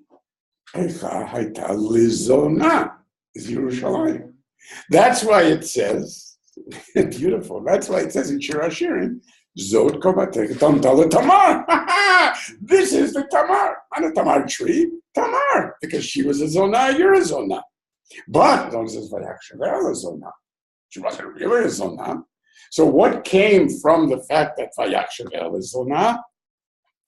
Echa Haita Lizona is Yerushalayim. That's why it says, beautiful, that's why it says in Shir HaShirim, Zot Komatech Tamtala Tamar. This is the Tamar, not a Tamar tree, Tamar, because she was a Zonah, you're a Zonah. But, it says Vayeshev Zona. She wasn't really a Zonah. So what came from the fact that Vayeshev is Zonah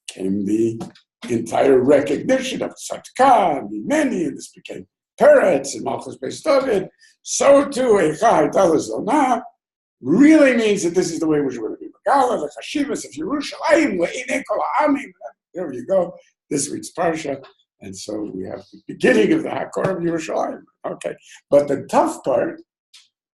came the entire recognition of Tzadka, and many, and this became Peretz and Malchus Beis David. So too, Eicha Haita Zonah really means that this is the way we're going to be. Megala, the Chashivas of Yerushalayim, Le'inei Kol Ha'amim. There you go, this week's Parsha. And so we have the beginning of the Hakor of Yerushalayim. Okay, but the tough part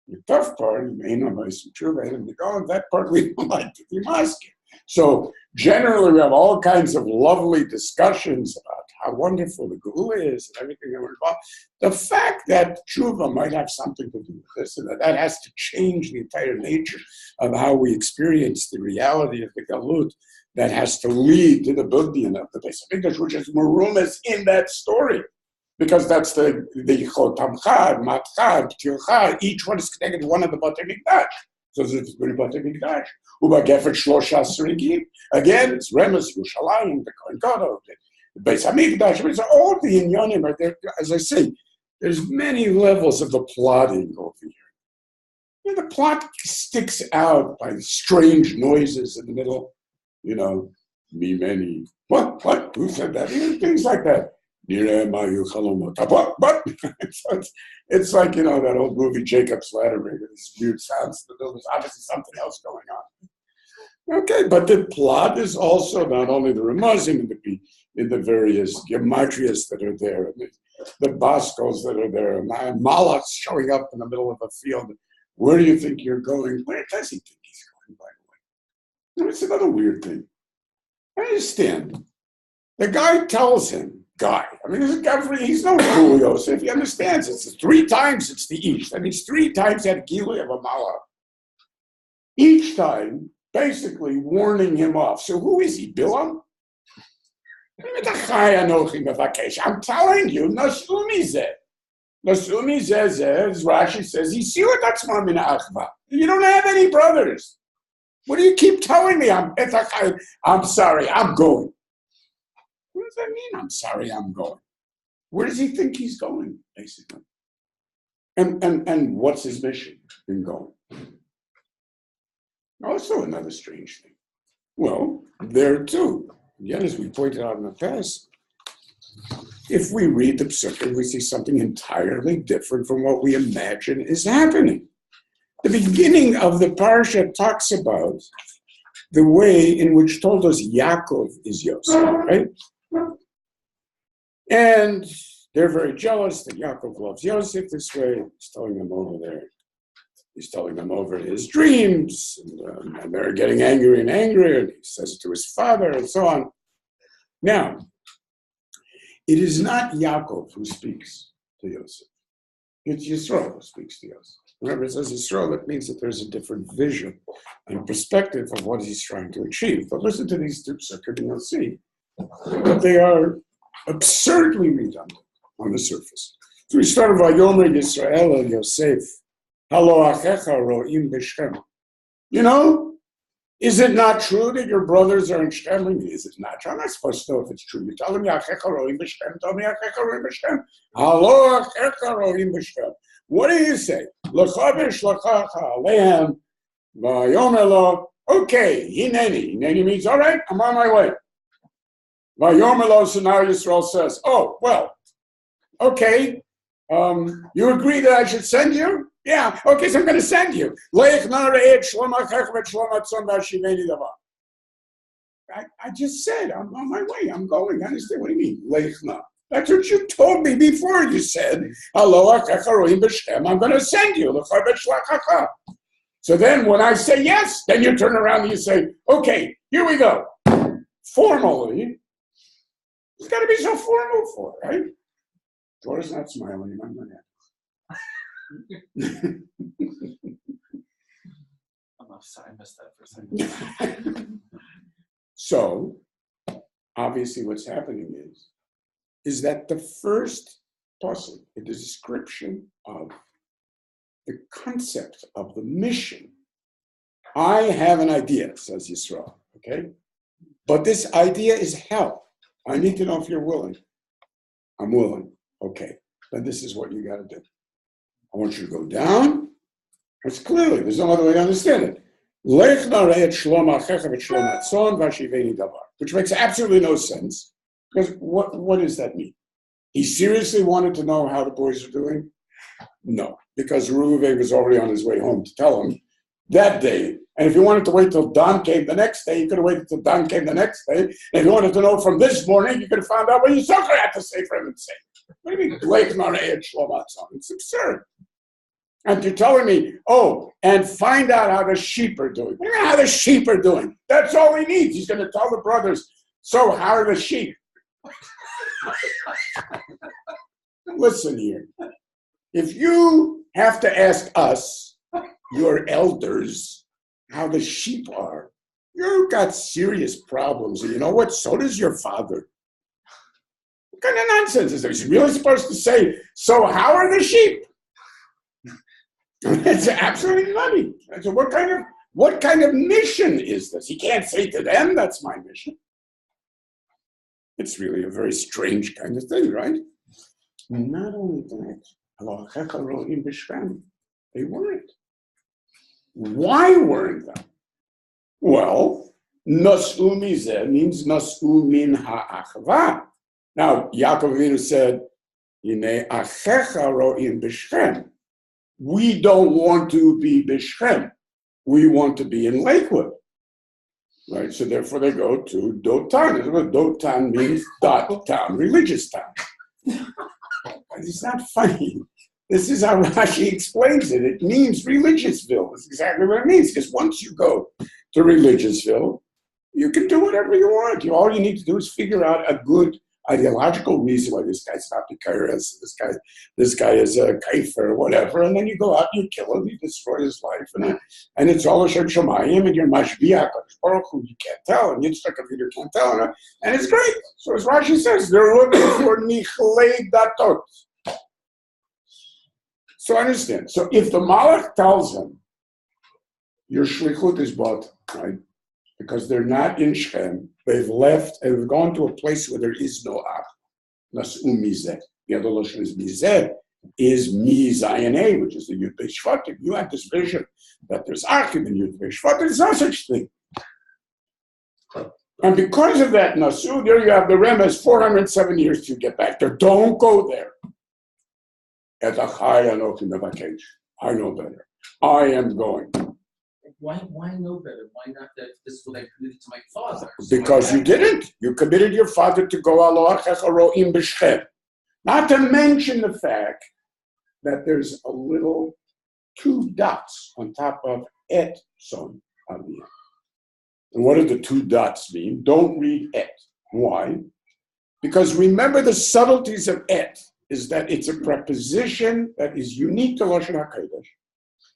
The tough part, that part we don't like to be masking. So generally, we have all kinds of lovely discussions about how wonderful the Geula is and everything that we're involved. The fact that tshuva might have something to do with this, and that has to change the entire nature of how we experience the reality of the Galut, that has to lead to the building of the Beis Hamikdash, which is Merumas in that story. Because that's the Chotamcha, Matcha, Ptilcha, each one is connected to one of the Batei Mikdash. So it's very Batei Mikdash. Uba Gefet Shlosha Srigim. Again, it's Remes, Yerushalayim, the Kohen Gadol, the Beis Hamikdash. It's all the inyanim are there. As I say, there's many levels of the plotting over here. You know, the plot sticks out by strange noises in the middle. You know, me many. What? Who said that? You know, things like that. But it's like, you know, that old movie Jacob's Ladder, with these weird sounds in the middle. There's obviously something else going on. Okay, but the plot is also not only the Ramazim in the various gematrias that are there, and the Boscos that are there, and Malachs showing up in the middle of a field. Where do you think you're going? Where does he think he's going, by the way? It's another weird thing. I understand. The guy tells him, I mean, he's no Gul Yosef. He understands it's 3 times it's the East. That means 3 times that Gilui of a Malach. Each time, basically warning him off. So who is he, Bilam? I'm telling you, Nasumi Zeh. Nasumi Zeh, as Rashi says, you don't have any brothers. What do you keep telling me? I'm sorry, I'm going. What does that mean? I'm sorry, I'm going. Where does he think he's going, basically? And what's his mission in going? Also another strange thing. Well, there too, again, as we pointed out in the past, if we read the Psukim, we see something entirely different from what we imagine is happening. The beginning of the parsha talks about the way in which told us Yaakov is Yosef, right? And they're very jealous that Yaakov loves Yosef this way. He's telling them over there. He's telling them over his dreams, and they're getting angrier and angrier. And he says it to his father, and so on. Now, it is not Yaakov who speaks to Yosef. It's Yisrael who speaks to Yosef. Remember, it says Yisrael, it means that there's a different vision and perspective of what he's trying to achieve. But listen to these 2 psukim, and you'll see that they are absurdly redundant on the surface. So we start with Vayomer Yisrael el Yosef, Halo achecha ro'im b'Shem. You know, is it not true that your brothers are in Shem? Is it not true? I'm not supposed to know if it's true. You tell them Achecha ro'im b'Shem. Tell me Achecha ro'im b'Shem. Halo achecha ro'im b'Shem. What do you say? L'chavish l'chacha alehem vayomer lo. Okay, hineni. Hineni means, all right, I'm on my way. Vayomer, so now Yisrael says, oh, well, okay, you agree that I should send you? Yeah, okay, so I'm going to send you. I just said, I'm on my way, I'm going. I understand, what do you mean? That's what you told me before. You said, I'm going to send you. So then when I say yes, then you turn around and you say, okay, here we go. Formally, it's got to be so formal for it, right? Dora's not smiling. I'm sorry, I missed that for a second. So, obviously what's happening is that the first puzzle, the description of the concept of the mission. I have an idea, says Yisrael, okay? But this idea is hell. I need to know if you're willing. I'm willing. Okay, then this is what you got to do. I want you to go down. It's clearly, there's no other way to understand it. Which makes absolutely no sense. Because what does that mean? He seriously wanted to know how the boys are doing? No, because Reuven was already on his way home to tell him that day. And if he wanted to wait till dawn came the next day, he could have waited till dawn came the next day. And if he wanted to know from this morning, you could have found out what Yisachar had to say for him and say. What do you mean, Blake Mareh Shlomatzon? It's absurd. And you're telling me, oh, and find out how the sheep are doing. How the sheep are doing. That's all he needs. He's going to tell the brothers, so how are the sheep? Listen here. If you have to ask us, your elders, how the sheep are, you've got serious problems. And you know what? So does your father. What kind of nonsense is this? He's really supposed to say, so how are the sheep? It's absolutely nutty. So what kind of mission is this? He can't say to them, that's my mission. It's really a very strange kind of thing, right? And not only that, they weren't. Why weren't they? Well, nas'u mizeh means nas'u min ha'achva. Now, Yaakov Avinu said, Yinei achecha ro'im b'Shechem. We don't want to be b'Shechem. We want to be in Lakewood. Right? So therefore they go to Dotan. Dotan means dot town, religious town. It's not funny. This is how Rashi explains it. It means Religiousville. That's exactly what it means. Because once you go to Religiousville, you can do whatever you want. All you need to do is figure out a good ideological reason why this guy's not Pikaris, this guy is a kaifer or whatever, and then you go out and you kill him, you destroy his life, and it's all Hashem Shemayim, and you're Mashbiach, Baruch Hu, you can't tell, and Yitzchak Avinu can't tell, and it's great. So as Rashi says, they're looking for Nichlei Datot. So understand. So if the Malach tells them, your shlichut is bought, right? Because they're not in Shechem, they've left and they've gone to a place where there is no Ach. Nas'u mizeh. The other lashon is mizeh, is mi-zayin, which is the Yud Beit Shvatim. You have this vision that there's Ach in the Yud Beit Shvatim. There's no such thing. And because of that Nasu, there you have the Remez, 407 years to get back there. Don't go there. Et achai anochi mevakesh. I know better. I am going. Why know better? Why not that this is what I committed to my father? Because you didn't. You committed your father to go alohachecha ro'im b'Shechem. Not to mention the fact that there's a little 2 dots on top of et son aliyah. And what do the 2 dots mean? Don't read et. Why? Because remember the subtleties of et is that it's a preposition that is unique to Lashon HaKodesh,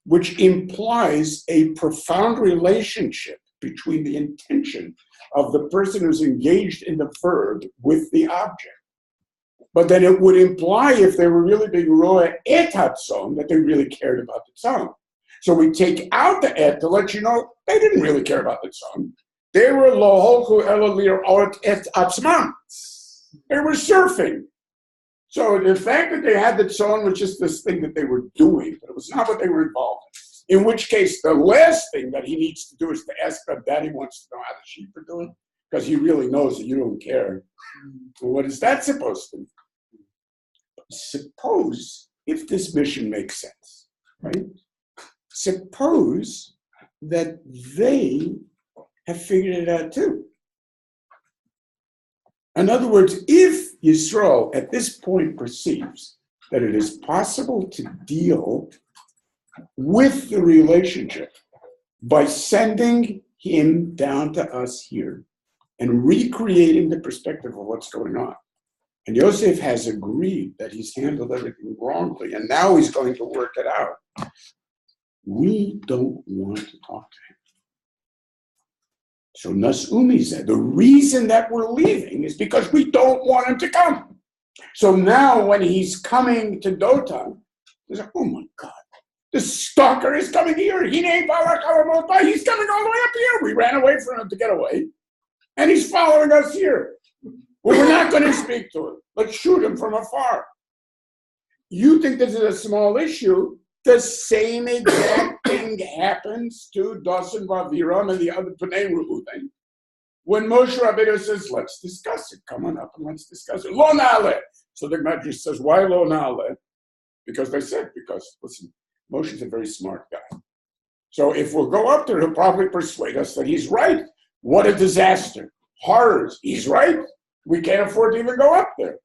which implies a profound relationship between the intention of the person who's engaged in the verb with the object. But then it would imply, if they were really being roa et hatzon, that they really cared about the tzon. So we take out the et to let you know they didn't really care about the tzon. They were lo holchu elo lir'ot et atzman. They were surfing. So the fact that they had the tzon was just this thing that they were doing, but it was not what they were involved in. In which case, the last thing that he needs to do is to ask if Daddy wants to know how the sheep are doing, because he really knows that you don't care. Well, what is that supposed to mean? Suppose, if this mission makes sense, right? Suppose that they have figured it out too. In other words, if Yisrael at this point perceives that it is possible to deal with the relationship by sending him down to us here and recreating the perspective of what's going on, and Yosef has agreed that he's handled everything wrongly, and now he's going to work it out, we don't want to talk to him. So Nas'umi said, the reason that we're leaving is because we don't want him to come. So now when he's coming to Dotan, he's like, oh my God, the stalker is coming here. He's coming all the way up here. We ran away from him to get away. And he's following us here. Well, we're not going to speak to him. Let's shoot him from afar. You think this is a small issue? The same exact thing happens to Dasan Vaviram and the other Pnei Reuven. When Moshe Rabbeinu says, let's discuss it. Come on up and let's discuss it. Lo na'aleh. So the Medrash says, why lo na'aleh? Because they said, listen, Moshe's a very smart guy. So if we'll go up there, he'll probably persuade us that he's right. What a disaster. Horrors. He's right. We can't afford to even go up there.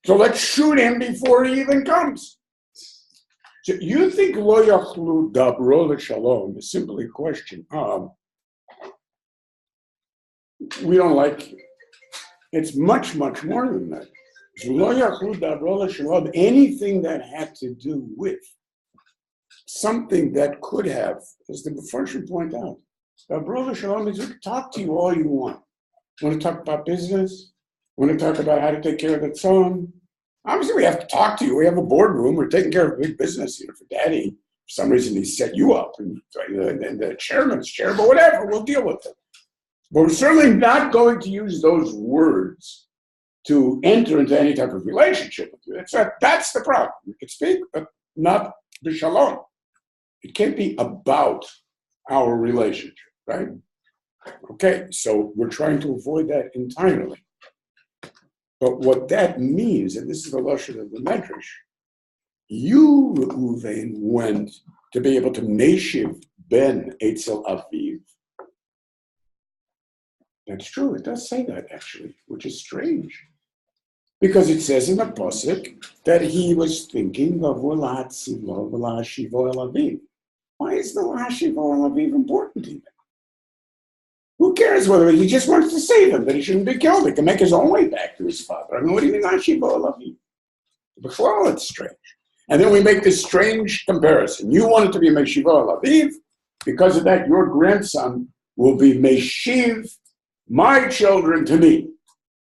So let's shoot him before he even comes. So you think lo yachlu dabro l'shalom is simply a question of we don't like you. It's much, much more than that. Lo yachlu dabro l'shalom, anything that had to do with something that could have, as the Mepharshim point out, dabro l'shalom is to talk to you all you want. Want to talk about business? Want to talk about how to take care of the son? Obviously, we have to talk to you. We have a boardroom. We're taking care of big business here for Daddy. For some reason, he set you up, and the chairman's chair, but whatever, we'll deal with it. But we're certainly not going to use those words to enter into any type of relationship with you. That's the problem. We can speak, but not b'shalom. It can't be about our relationship, right? Okay, so we're trying to avoid that entirely. But what that means, and this is the lashon of the Medrash, you, Reuven, went to be able to meshiv ben etzel aviv. That's true. It does say that actually, which is strange, because it says in the pasuk that he was thinking of v'lahatzivo v'lahashivo el aviv. Why is the lahashivo el aviv important even? Who cares whether he just wants to save him, that he shouldn't be killed? He can make his own way back to his father. I mean, what do you mean, Hashiva Olavi? Well, it's strange. And then we make this strange comparison. You wanted to be Meshiva Olaviv. Because of that, your grandson will be Meshiv, my children, to me.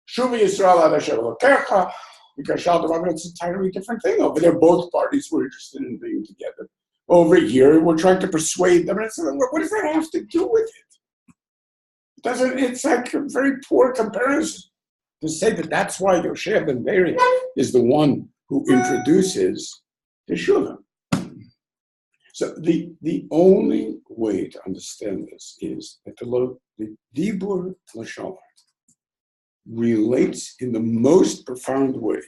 Shuvi Yisrael Ad Hashem Elokecha. Because it's an entirely different thing. Over there, both parties were interested in being together. Over here, we're trying to persuade them. And it's, what does that have to do with it? It's like a very poor comparison to say that that's why Vayeshev ben Beria is the one who introduces Teshuvah. So the only way to understand this is that the Dibur Lashon relates in the most profound way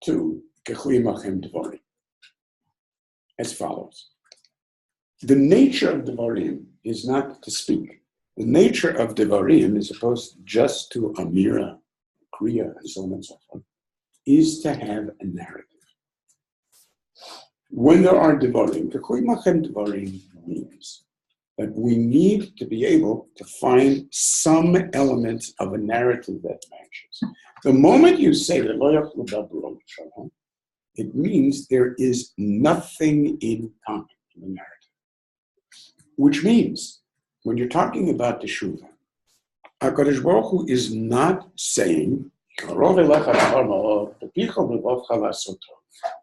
to Kechui Machem Devarim as follows. The nature of Devarim is not to speak. The nature of Devarim, as opposed just to Amira, Kriya, and so on and so forth, is to have a narrative. When there are Devarim, Kechui Machem Devarim means that we need to be able to find some elements of a narrative that matches. The moment you say that Lo Yachlu Dabro Shalom, it means there is nothing in common in the narrative. Which means, when you're talking about Teshuvah, HaKadosh Baruch Hu is not saying,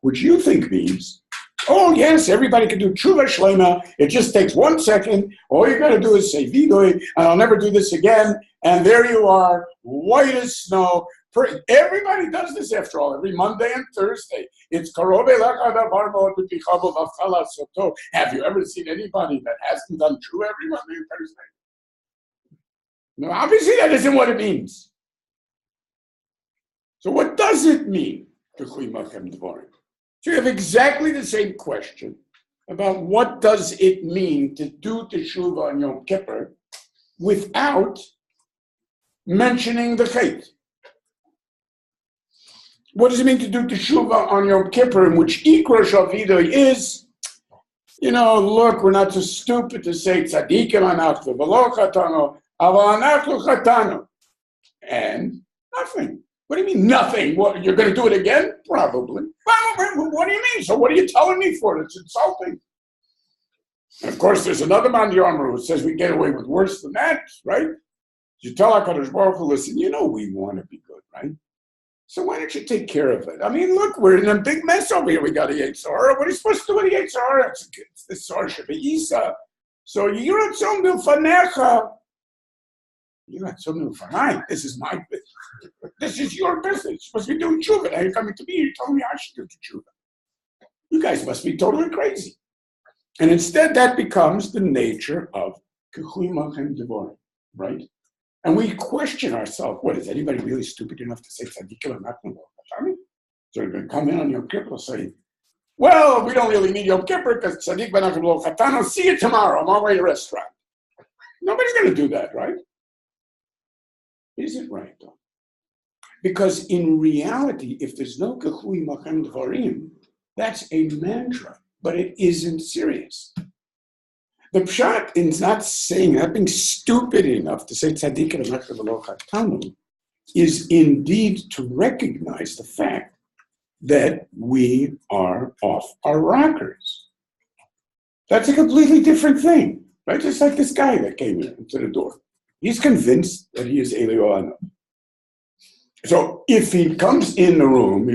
which you think means, oh yes, everybody can do Teshuvah Shlema, it just takes 1 second, all you gotta do is say Vidoy, and I'll never do this again, and there you are, white as snow. Everybody does this after all, every Monday and Thursday. It's have you ever seen anybody that hasn't done true every Monday and Thursday? No, obviously that isn't what it means. So what does it mean? So you have exactly the same question about what does it mean to do Teshuvah on Yom Kippur without mentioning the Chet. What does it mean to do Teshuvah on Yom Kippur, in which Ikra Shavida is, look, we're not so stupid to say Tzadikim Anachnu, V'lo Chatanu, Aval Anachnu Chatanu. And nothing. What do you mean nothing? What, you're going to do it again? Probably. Well, what do you mean? So what are you telling me for? It's insulting. And of course, there's another man in the armor who says we get away with worse than that, right? You tell HaKadosh Baruch Hu, listen, we want to be good, right? So why don't you take care of it? I mean, look, we're in a big mess over here. We got a Yetzirah. What are you supposed to do with a Yetzirah? It's the Sar Shabbat. So you're at some Milfanecha. You're at some Milfanai. This is my business. This is your business. You're supposed to be doing tshuva. Now you're coming to me. You're telling me I should do tshuva. You guys must be totally crazy. And instead, that becomes the nature of Kechui Machem Devarim, right? And we question ourselves, what, is anybody really stupid enough to say Tzadikim Anachnu Lo? So they're going to come in on Yom Kippur and say, well, we don't really need Yom Kippur because Tzadik Anachnu Lo Chatanu, see you tomorrow, I'm on my way to the restaurant. Nobody's going to do that, right? Is it right, though? Because in reality, if there's no Kechui Machem Devarim, that's a mantra. but it isn't serious. The pshat is not saying, not being stupid enough to say tzaddik v'lo chatanu, is indeed to recognize the fact that we are off our rockers. That's a completely different thing, right? Just like this guy that came in to the door. He's convinced that he is Elio. So if he comes in the room,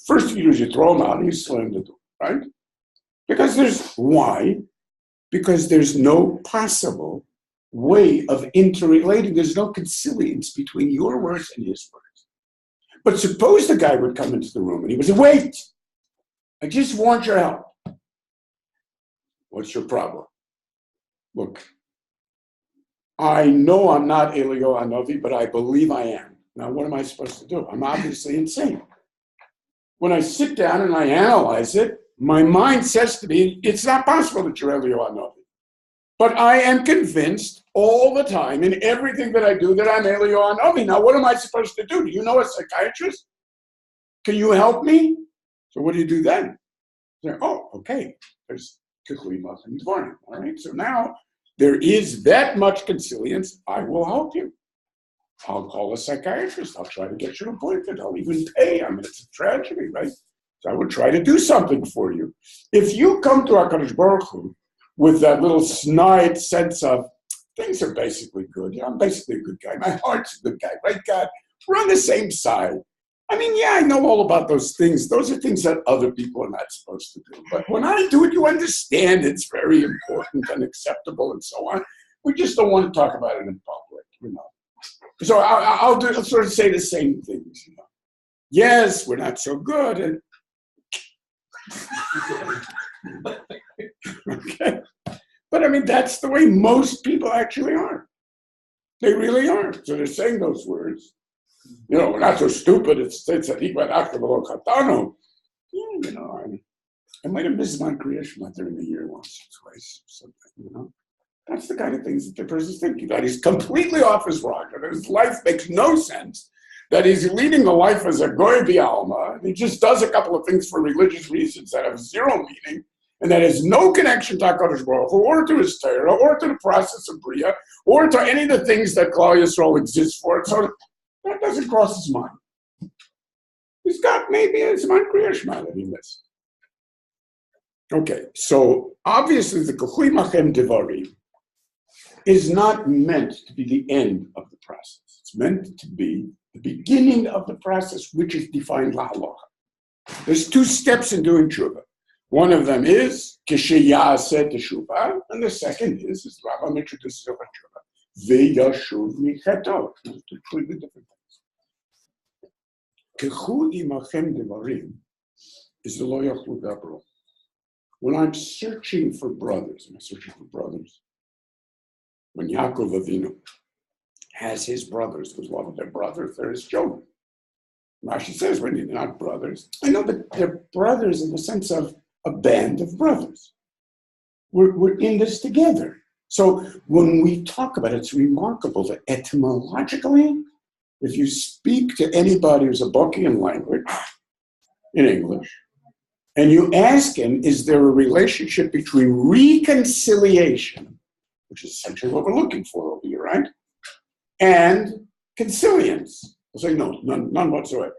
first you do is you throw him out and you slam the door, right? Why? Because there's no possible way of interrelating. There's no consilience between your words and his words. But suppose the guy would come into the room and he would say, wait, I just want your help. What's your problem? Look, I know I'm not Elio Anovi, but I believe I am. Now, what am I supposed to do? I'm obviously insane. When I sit down and I analyze it, my mind says to me, it's not possible that you're Elio Anovi. But I am convinced all the time in everything that I do that I'm Elio Anovi. Now, what am I supposed to do? Do you know a psychiatrist? Can you help me? So what do you do then? Say, oh, okay. There's Kechui and Dvarim. All right. So now there is that much consilience. I will help you. I'll call a psychiatrist. I'll try to get you an appointment. I'll even pay. I mean, it's a tragedy, right? So I would try to do something for you. If you come to HaKadosh Baruch Hu with that little snide sense of things are basically good. I'm basically a good guy. My heart's a good guy, right, God? We're on the same side. I mean, yeah, I know all about those things. Those are things that other people are not supposed to do. But when I do it, you understand it's very important and acceptable and so on. We just don't want to talk about it in public, So I'll sort of say the same things, Yes, we're not so good. And okay. But I mean, that's the way most people actually are. They really are. So they're saying those words. We're not so stupid. It's tzaddik v'lo chatanu. I might have missed my Kriya Shema during the year once or twice or something, That's the kind of things that the person's thinking, that he's completely off his rocker, that his life makes no sense, that he's leading a life as a goy bi'alma, he just does a couple of things for religious reasons that have zero meaning, and that has no connection to HaKadosh Baruch Hu, or to his Torah, or to the process of Bria, or to any of the things that Klal Yisrael exists for. So that doesn't cross his mind. He's got maybe some Kriya Shema that he missed. Okay, so obviously the Kechui Machem Devarim is not meant to be the end of the process. It's meant to be the beginning of the process, which is defined lahalacha. There's two steps in doing tshuva. One of them is kishiyaseh teshuvah, and the second is Rambam introduces a tshuva. V'yashuv micheto. Two completely different things. Kechui Machem Devarim is the lo yachlu dabro. When I'm searching for brothers, when Yaakov Avinu has his brothers, because one of their brothers, they're his children. Rashi says, when they're not brothers. I know, but they're brothers in the sense of a band of brothers. We're in this together. So when we talk about it, it's remarkable that etymologically, if you speak to anybody who's a bukky in language, in English, and you ask him, is there a relationship between reconciliation, which is essentially what we're looking for over here, right? And consilience. I'll say no, none whatsoever.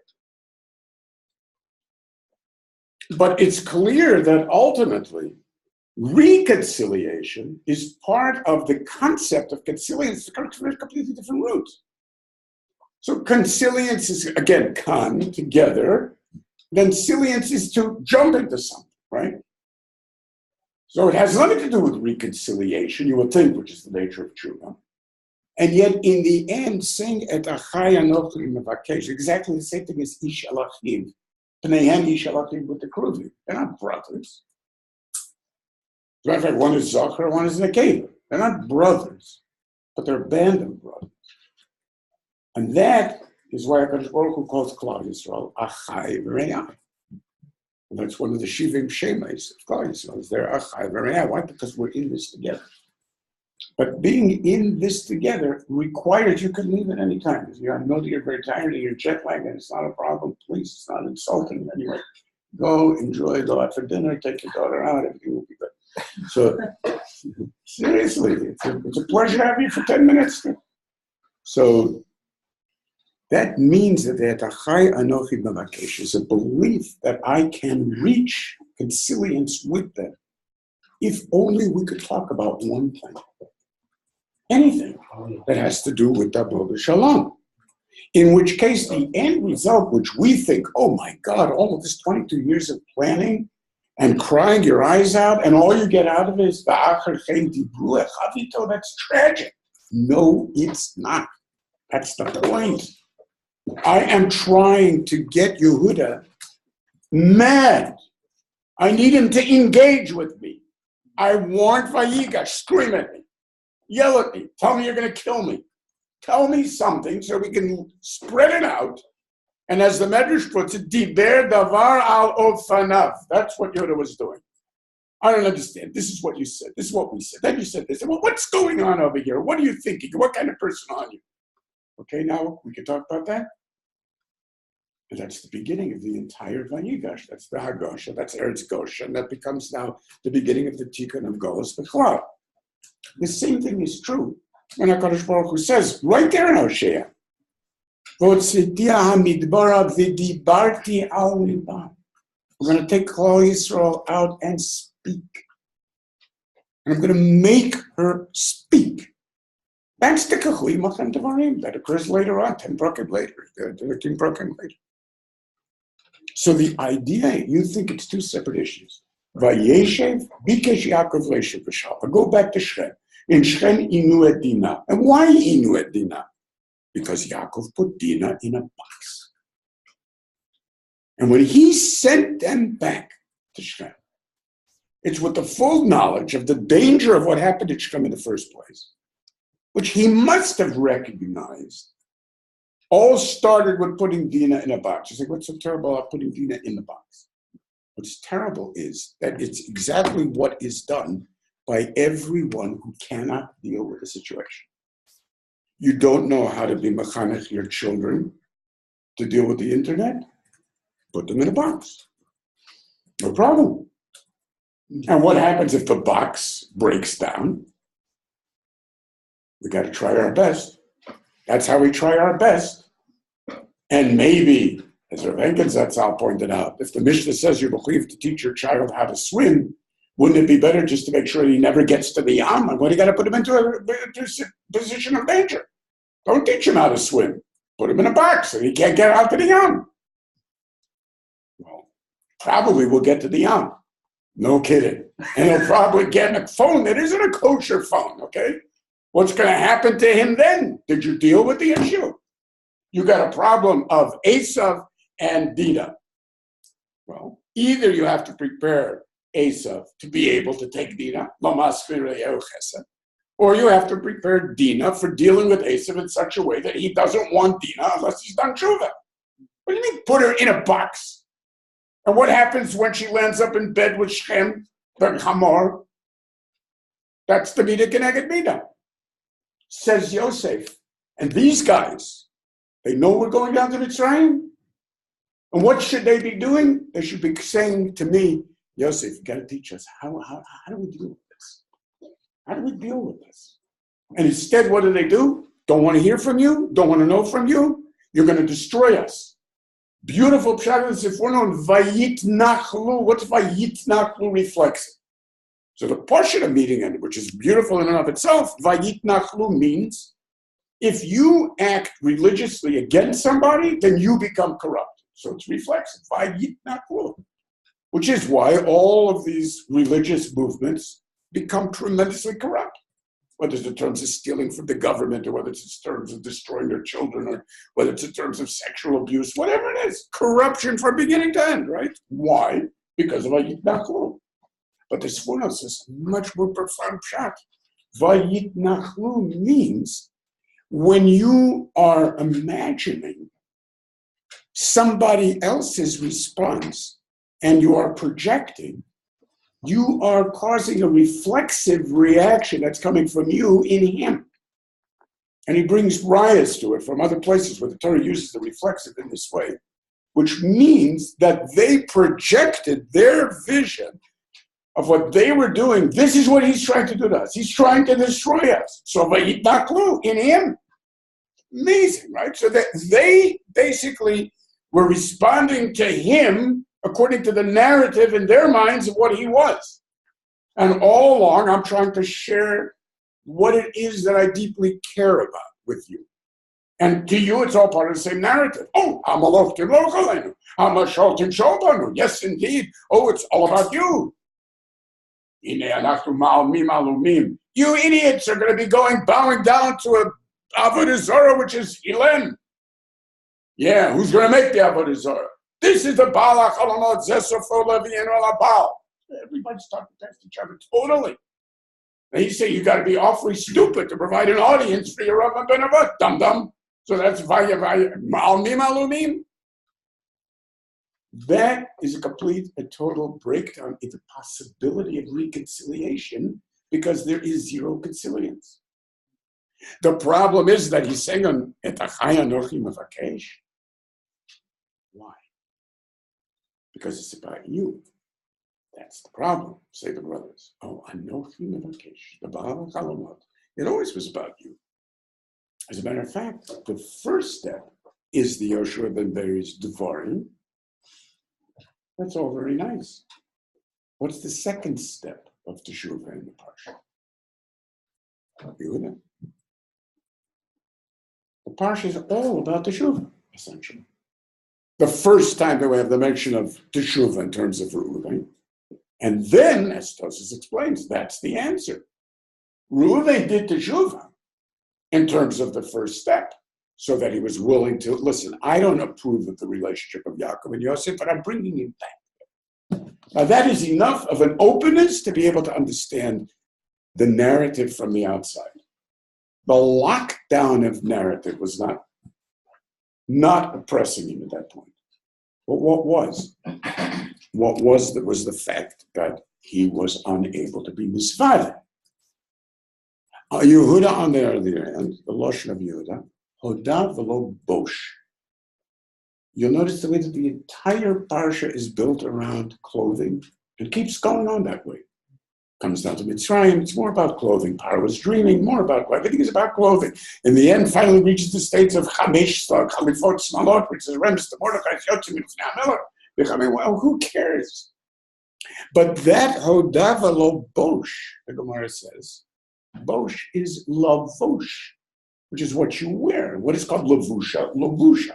But it's clear that ultimately, reconciliation is part of the concept of consilience. It comes from a completely different roots. So consilience is, again, together. Then silience is to jump into something, right? So it has nothing to do with reconciliation, you would think, which is the nature of tshuva. And yet, in the end, saying et achai anochi mevakesh, exactly the same thing as ish alachim. Pneihem ish alachim with the kruvim. They're not brothers. As a matter of fact, one is Zachar, one is Nekeva. They're not brothers, but they're a band of brothers. And that is why HaKadosh Baruch Hu calls Klal Yisrael achai v're'ai. And that's one of the Shivim Shemes of Klal Yisrael. They're achai v're'ai. Why? Because we're in this together. But being in this together requires you can leave at any time. If you know that you're very tired and you're jet lagged and it's not a problem, please, it's not insulting in any way. Go enjoy, go out for dinner, take your daughter out, everything will be good. So, seriously, it's a pleasure to have you for 10 minutes. So, that means that the Etachai Anochi Mavakesh is a belief that I can reach consilience with them if only we could talk about one thing. Anything that has to do with Dabur Shalom. In which case, the end result, which we think, oh my God, all of this 22 years of planning and crying your eyes out, and all you get out of it is that's tragic. No, it's not. That's the point. I am trying to get Yehuda mad. I need him to engage with me. I want Vayigash, scream at me, yell at me, tell me you're going to kill me. Tell me something so we can spread it out. And as the Medrash puts it, Diber davar al ofanav. That's what Yehuda was doing. I don't understand. This is what you said. This is what we said. Then you said this. Well, what's going on over here? What are you thinking? What kind of person are you? Okay, now we can talk about that. And that's the beginning of the entire Vayigash. That's the Hagosha. That's Eretz Goshen. That becomes now the beginning of the Tikkun of Golos B'Chlal. The same thing is true when HaKadosh Baruch Hu says, right there in Hosea, we're going to take Klal Yisrael out and speak. And I'm going to make her speak. That's the Kachui Machem Devarim. That occurs later on, 10 Brokim later, 13 Brokim later. So the idea, you think it's two separate issues. Vayeshev, Bikesh Yaakov Leishev B'Shalva. Go back to Shem. In Shem, Inu et Dinah. And why Inu et Dinah? Because Yaakov put Dinah in a box. And when he sent them back to Shem, it's with the full knowledge of the danger of what happened at Shem in the first place, which he must have recognized. All started with putting Dinah in a box. You say, what's so terrible about putting Dinah in the box? What's terrible is that it's exactly what is done by everyone who cannot deal with the situation. You don't know how to be mechanech your children to deal with the internet? Put them in a box. No problem. And what happens if the box breaks down? We got to try our best. That's how we try our best. And maybe, as Rav Zatzal pointed out, if the Mishnah says you're mechuyev to teach your child how to swim, wouldn't it be better just to make sure he never gets to the yam? And what do you got to put him into a position of danger? Don't teach him how to swim. Put him in a box so he can't get out to the yam. Well, probably we'll get to the yam. No kidding. And he'll probably get a phone that isn't a kosher phone, okay? What's going to happen to him then? Did you deal with the issue? You got a problem of Esav and Dinah. Well, either you have to prepare Esav to be able to take Dinah, or you have to prepare Dinah for dealing with Esav in such a way that he doesn't want Dinah unless he's done tshuva. What do you mean put her in a box? And what happens when she lands up in bed with Shem, the Hamor? That's the Mida Keneged Mida. Says Yosef. And these guys, they know we're going down to Mitzrayim. And what should they be doing? They should be saying to me, Yosef, you got to teach us, how do we deal with this? How do we deal with this? And instead, what do? Don't want to hear from you, don't want to know from you. You're going to destroy us. Beautiful pshat if we're known Vayit Nachlu. What's Vayit Nachlu reflects? So the portion of meeting, which is beautiful in and of itself, Vayit Nachlu means if you act religiously against somebody, then you become corrupt. So it's reflexive, Vayit Nachlu, which is why all of these religious movements become tremendously corrupt. Whether it's in terms of stealing from the government, or whether it's in terms of destroying their children, or whether it's in terms of sexual abuse, whatever it is, corruption from beginning to end, right? Why? Because of Vayit Nachlu. But this Sfornos is much more profound pshat. Vayit Nachlu means when you are imagining somebody else's response and you are projecting, you are causing a reflexive reaction that's coming from you in him. And he brings rayas to it from other places where the Torah uses the reflexive in this way. which means that they projected their vision of what they were doing. This is what he's trying to do to us. He's trying to destroy us. So vayitnaklu, in him. Amazing, right? So that they basically were responding to him according to the narrative in their minds of what he was. And all along, I'm trying to share what it is that I deeply care about with you. And to you, it's all part of the same narrative. Oh, yes, indeed. Oh, it's all about you. You idiots are going to be bowing down to a Avodah Zarah, which is Helen. Yeah, who's going to make the Avodah Zarah? This is the Baal HaCholomot, Zesofo Levi and Baal. Everybody's talking against each other totally. And he said, you got to be awfully stupid to provide an audience for your Rav Ben Avat, dum-dum. So that's Vaya Ma'almim Alumim. That is a total breakdown in the possibility of reconciliation because there is zero conciliance. The problem is that he's saying on Etachai Anochi Mevakesh. Why? Because it's about you. That's the problem, say the brothers. Oh, Anochi Mevakesh, the Baal HaCholomot. It always was about you. As a matter of fact, the first step is the Yoshua ben Beri's Devarim. That's all very nice. What's the second step of Teshuvah in the Parsha? Yehuda. The Parsha is all about Teshuvah, essentially. The first time that we have the mention of Teshuvah in terms of Reuven. And then, as Tosfos explains, that's the answer. Reuven did Teshuvah in terms of the first step, so that he was willing to, listen, I don't approve of the relationship of Yaakov and Yosef, but I'm bringing him back. Now that is enough of an openness to be able to understand the narrative from the outside. The lockdown of narrative was not oppressing him at that point. But what was? What was that was the fact that he was unable to be misvadah. Yehuda, on the other hand, the Lashon of Yehuda, Hodav v'lo bosh. You'll notice the way that the entire parsha is built around clothing. It keeps going on that way. Comes down to Mitzrayim, it's more about clothing. Paro was dreaming, more about everything is about clothing. In the end, finally reaches the states of Chamesh, Chalifot, Smalot, which is Rems, the Mordechai, Yotzim, and Fnei becoming, well, who cares? But that Hodav v'lo bosh, the Gemara says, Bosh is lavosh, which is what you wear. What is called lavusha.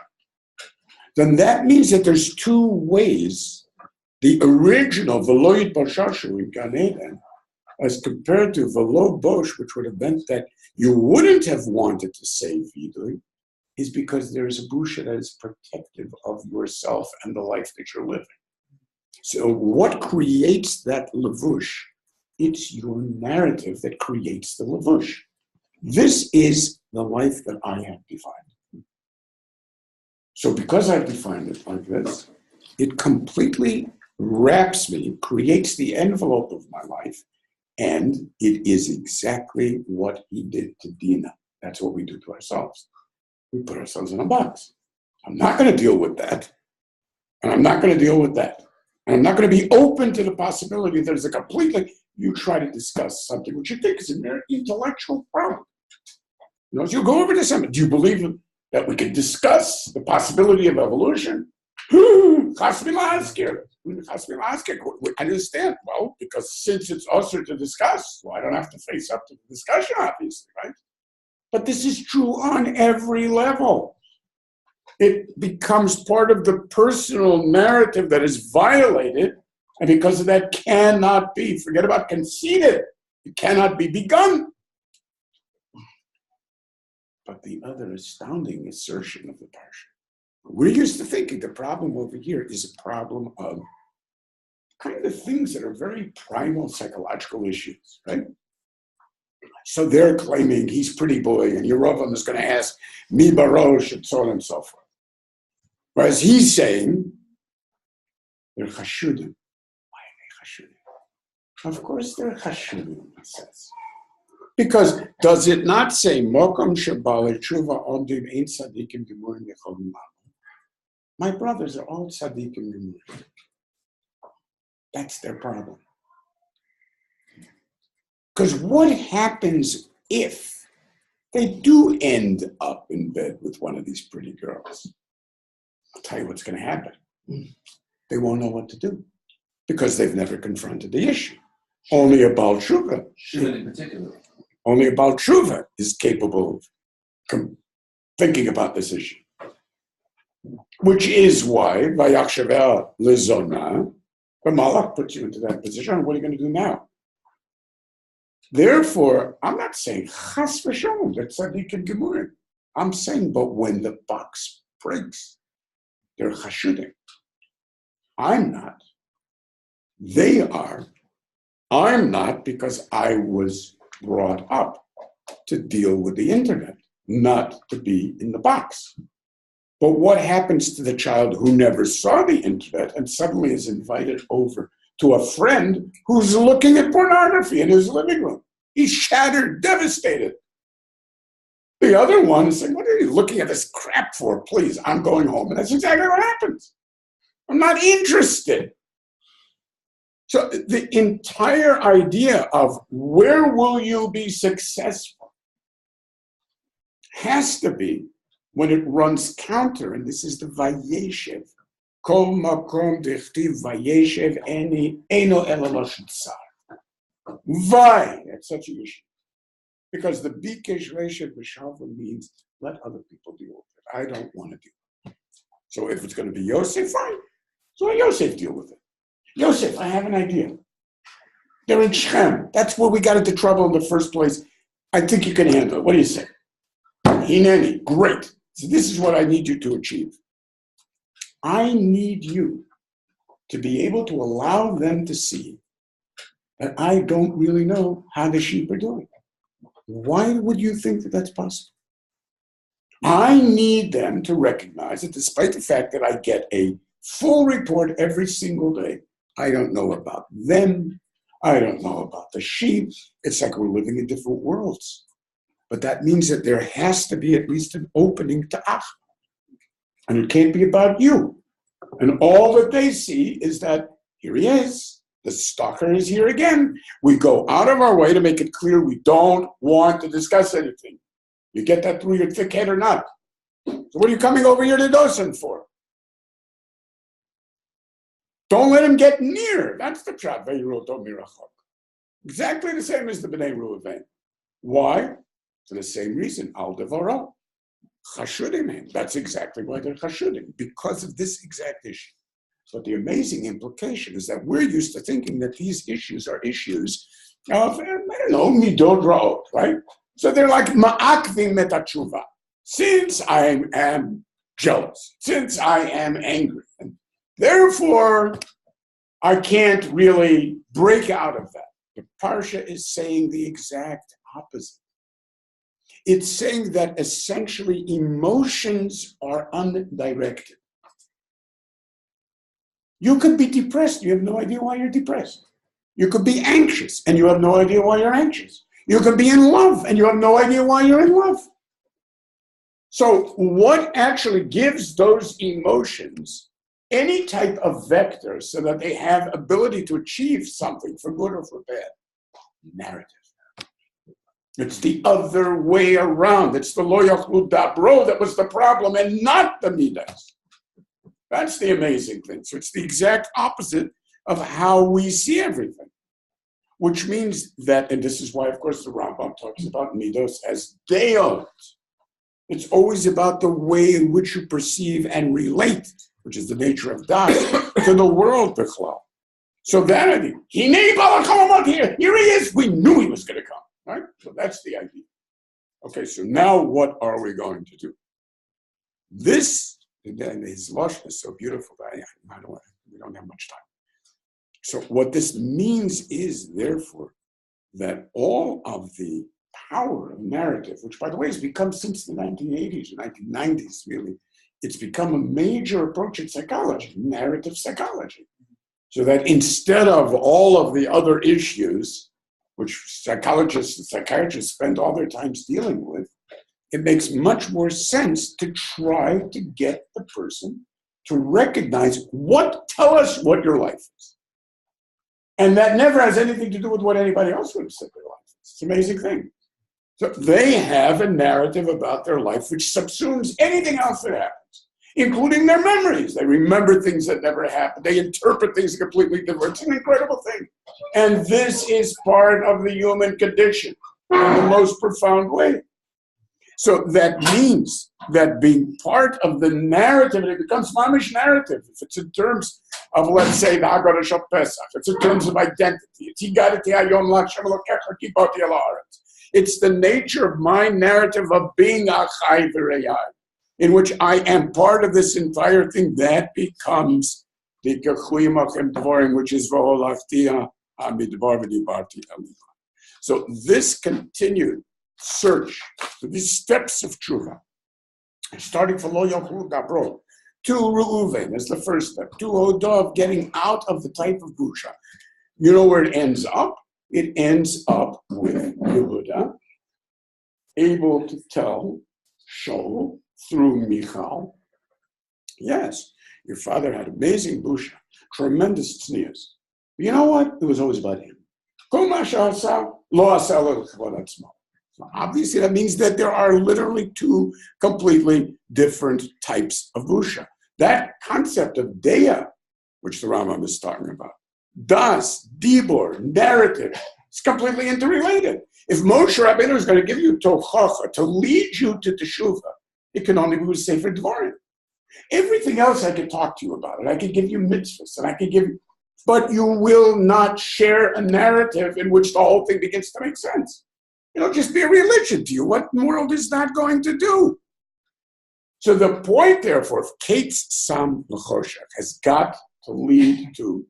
Then that means that there's two ways. The original velo yitbashashu in Gan Eden, as compared to velo bosh, which would have meant that you wouldn't have wanted to say vidui, is because there is a busha that is protective of yourself and the life that you're living. So what creates that lavush? It's your narrative that creates the lavush. This is the life that I have defined. So because I've defined it like this, it completely wraps me, creates the envelope of my life, and it is exactly what he did to Dina. That's what we do to ourselves. We put ourselves in a box. I'm not going to deal with that, and I'm not going to deal with that. And I'm not going to be open to the possibility that there's a completely, you try to discuss something which you think is a mere intellectual problem. You know, as you go over to something, do you believe that we can discuss the possibility of evolution? I understand. Well, because since it's also to discuss, well, I don't have to face up to the discussion, obviously, right? But this is true on every level. It becomes part of the personal narrative that is violated, and because of that cannot be, forget about conceded, it cannot be begun. But the other astounding assertion of the Parsha, we're used to thinking the problem over here is a problem of kind of things that are very primal psychological issues, right? So they're claiming he's pretty boy, and Yerovam is going to ask mi barosh, and so on and so forth. Whereas he's saying, they're chashudim. Why are they chashudim? Of course they're chashudim, he says. Because does it not say, Mokom shabal tshuva omdim ein tzadikim gemurim yechol My brothers are all tzaddik and gemur. That's their problem. Because what happens if they do end up in bed with one of these pretty girls? I'll tell you what's going to happen. They won't know what to do because they've never confronted the issue. Only a Baal Tshuva, Shimon in particular. only a Baal Tshuva is capable of thinking about this issue. Which is why Vayeshev lezona, the Malach puts you into that position. What are you going to do now? Therefore, I'm not saying chas v'shalom that tzaddik and gemurim. I'm saying, but when the box breaks, they're chashudim. I'm not. They are. I'm not, because I was brought up to deal with the internet, not to be in the box. But what happens to the child who never saw the internet and suddenly is invited over to a friend who's looking at pornography in his living room? He's shattered, devastated. The other one is saying, what are you looking at this crap for? Please, I'm going home. And that's exactly what happens. I'm not interested. So the entire idea of where will you be successful has to be when it runs counter, and this is the Vayeshev. Kol makom dichtiv Vayeshev eno ela lo shitzar. Vay, that's such an issue. Because the Bikesh Reshev B'Shava means let other people deal with it. I don't want to deal with it. So if it's going to be Yosef, fine. So let Yosef deal with it. Yosef, I have an idea. They're in Shechem. That's where we got into trouble in the first place. I think you can handle it. What do you say? Hineni, great. So this is what I need you to achieve. I need you to be able to allow them to see that I don't really know how the sheep are doing. Why would you think that that's possible? I need them to recognize that despite the fact that I get a full report every single day, I don't know about them. I don't know about the sheep. It's like we're living in different worlds. But that means that there has to be at least an opening to Ach. And it can't be about you. And all that they see is that here he is. The stalker is here again. We go out of our way to make it clear we don't want to discuss anything. You get that through your thick head or not? So what are you coming over here to Dosen for? Don't let him get near. That's the pshat. Exactly the same as the Bnei Reuven. Why? For the same reason. Al devaro. Chashudim. That's exactly why they're chashudim, because of this exact issue. But the amazing implication is that we're used to thinking that these issues are issues of, I don't know, midot ra'ot, right? So they're like ma'akvim metatshuva. Since I am jealous, since I am angry, and therefore I can't really break out of that. The Parsha is saying the exact opposite. It's saying that essentially emotions are undirected. You could be depressed, you have no idea why you're depressed. You could be anxious, and you have no idea why you're anxious. You could be in love, and you have no idea why you're in love. So what actually gives those emotions any type of vector so that they have ability to achieve something for good or for bad? Narrative. It's the other way around. It's the lo yachlu dabro that was the problem and not the midas. That's the amazing thing. So it's the exact opposite of how we see everything. Which means that, and this is why, of course, the Rambam talks about midos as deot. It's always about the way in which you perceive and relate, which is the nature of das, to the world, Bechlal. So that idea, here he is. We knew he was going to come, right? So that's the idea. Okay, so now what are we going to do? This, again, his lashon is so beautiful that we don't have much time. So what this means is, therefore, that all of the power of narrative, which, by the way, has become since the 1980s or 1990s, really, it's become a major approach in psychology, narrative psychology. So that instead of all of the other issues, which psychologists and psychiatrists spend all their time dealing with, it makes much more sense to try to get the person to recognize tell us what your life is. And that never has anything to do with what anybody else would have said their life is. It's an amazing thing. So they have a narrative about their life which subsumes anything else that happens, including their memories. They remember things that never happened. They interpret things completely different. It's an incredible thing. And this is part of the human condition in the most profound way. So that means that being part of the narrative, it becomes mamish narrative. If it's in terms of, let's say, the Haggadah Shel Pesach, it's in terms of identity. It's Higadati Hayom L'Hashem Elokecha Kiboti Al Haaretz. It's the nature of my narrative of being a Chai V'Reyai, in which I am part of this entire thing. That becomes the Kechui Machem Dvorim, which is V'Holachti HaMidbar V'Dibarti Alicha. So this continued search for these steps of tshuva, starting from Lo Yochlu Gabro to Reuven, that's the first step, to Hodov, getting out of the type of busha. You know where it ends up? It ends up with Yehuda able to tell Shaul through Michal, yes, your father had amazing busha, tremendous tznius. But you know what? It was always about him. So obviously, that means that there are literally two completely different types of busha. That concept of deya, which the Rambam is talking about, das, dibor, narrative, is completely interrelated. If Moshe Rabbeinu is going to give you tochacha, to lead you to teshuvah, it can only be with Sefer Dvarim. Everything else I could talk to you about it. I could give you mitzvahs, and I could give you, but you will not share a narrative in which the whole thing begins to make sense. It'll just be a religion to you. What in the world is that going to do? So the point, therefore, Kate's Sam L'Choshech has got to lead to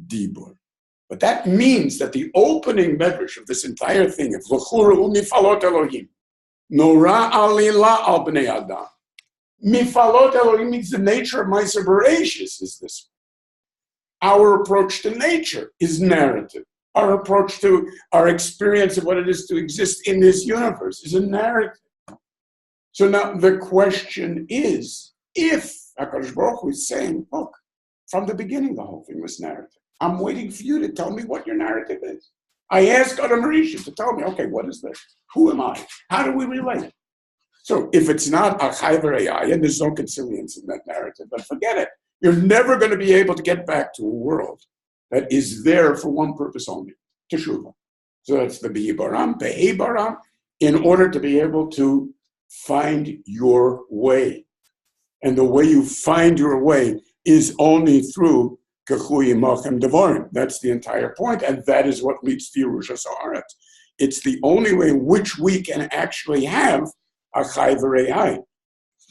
Dibur. But that means that the opening medrash of this entire thing of L'chura u'mifalot Elohim, Nora alila al bnei Adam. Mifalot Elohim means the nature of Ma'aser Bereishis is this. Our approach to nature is narrative. Our approach to our experience of what it is to exist in this universe is a narrative. So now the question is, if HaKadosh Baruch Hu is saying, look, from the beginning the whole thing was narrative. I'm waiting for you to tell me what your narrative is. I asked Adam Rishon to tell me, okay, what is this? Who am I? How do we relate? So if it's not a Chai V'Reyai, and there's no consilience in that narrative, then forget it. You're never going to be able to get back to a world that is there for one purpose only, teshuvah. So that's the Be'Baram, Be'Baram, in order to be able to find your way. And the way you find your way is only through Kechui Machem Devarim. That's the entire point, and that is what leads to Yerushas Haaretz. It's the only way in which we can actually have a Chai V'Reyai.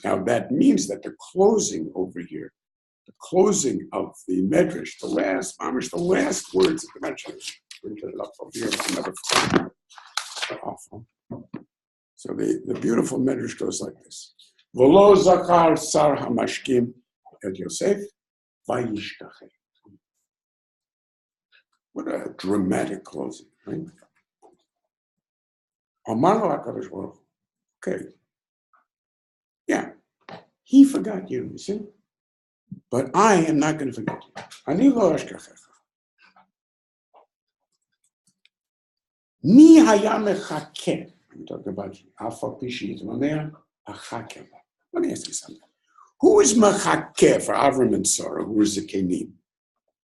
Now that means that the closing over here, the closing of the Medrash, the last words of the Medrash. Bring it up over here. I'll never forget. Awful. So the beautiful Medrash goes like this: V'lo zakar sar hamashkim et Yosef vayishkachem. What a dramatic closing, right? Amar lo HaKadosh Baruch Hu. Okay. Yeah, he forgot you see? But I am not going to forget you. Ani lo ashkachecha. Mi haya mechakeh. I'm talking about Alpha Pishit Mamea Achakeh. Let me ask you something. Who is mechakeh for Avram and Sarah, who were Zekenim?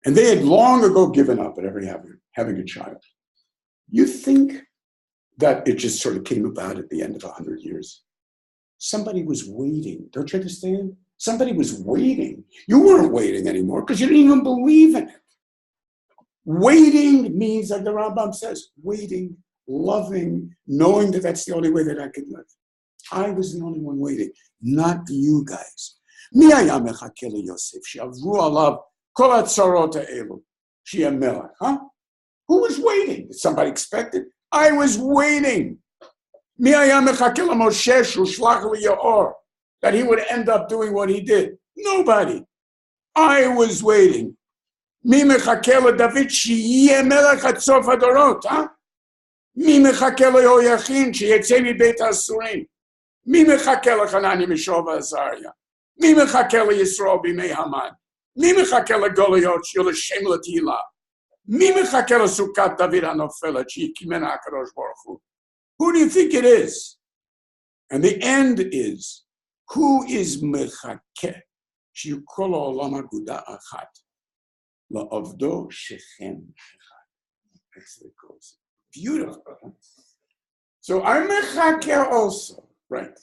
And they had long ago given up at having a child. You think that it just sort of came about at the end of 100 years? Somebody was waiting. Don't you understand? Somebody was waiting. You weren't waiting anymore because you didn't even believe in it. Waiting means, like the Rambam says, waiting, loving, knowing that that's the only way that I could live. I was the only one waiting, not you guys. Mi haya mechakeh leYosef she'avru alav kol hatzarot ha'elu she'yeh melech. Who was waiting? Did somebody expect it? I was waiting. Mi haya mechakeh leMoshe she'ushlach liYaor, that he would end up doing what he did. Nobody. I was waiting. Mi mechakeh leDavid she'yeh melech ad sof hadorot. Mi mechakeh leYehoyachin she'yetzeh mibeit ha'asurim. Mi mechakeh leChanani Mishav v'Azariah. מי מחכה לישראל בימי המן? מי מחכה לגוליות שיהיו לשם לתהילה? מי מחכה לסוכת דוד הנופלת שהקימנה הקדוש ברוך הוא? Who do you think it is? And the end is, who is מחכה שיהיו כל העולם אגודה אחת? לעובדו שכם אחד. That's the cause. Beautiful. Huh? So I'm מחכה also, right?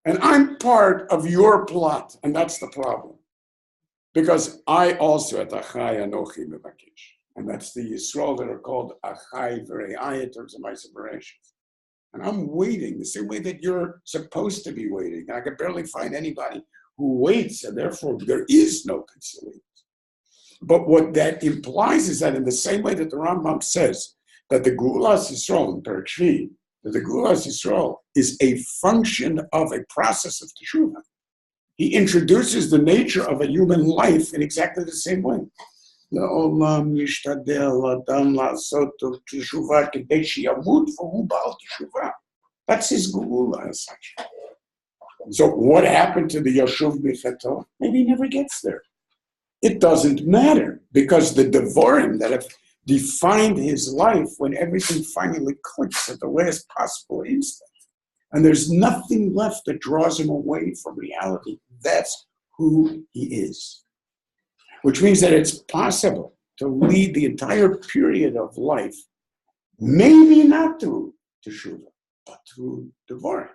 And I'm part of your plot, and that's the problem. Because I also at Achai Anochi Mevakish. And that's the Yisrael that are called Achai V'Re'ai in terms of my separation. And I'm waiting the same way that you're supposed to be waiting. I can barely find anybody who waits, and therefore there is no conciliation. But what that implies is that in the same way that the Rambam says that the Geulas Yisrael in Perek Shvi, that the Geulas Yisrael is a function of a process of teshuvah. He introduces the nature of a human life in exactly the same way. That's his Geula as such. So what happened to the Yashuv B'Cheto? Maybe he never gets there. It doesn't matter, because the Devorim that have defined his life, when everything finally clicks at the last possible instant, and there's nothing left that draws him away from reality, that's who he is. Which means that it's possible to lead the entire period of life, maybe not through Teshuvah, but through Devorim,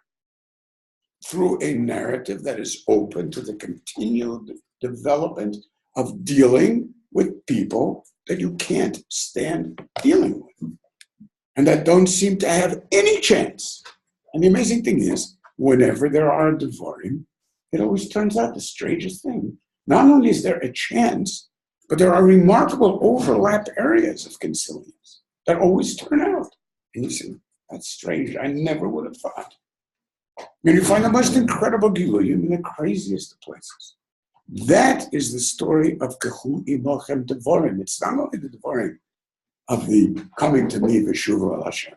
through a narrative that is open to the continued development of dealing with people that you can't stand dealing with, and that don't seem to have any chance. And the amazing thing is, whenever there are Devarim, it always turns out the strangest thing. Not only is there a chance, but there are remarkable overlap areas of conciliance that always turn out. And you say, that's strange, I never would have thought. And you find the most incredible Giluyim in the craziest of places. That is the story of Kehu Imochem Devorim. It's not only the Devorim of the coming to me, Veshuva al Hashem,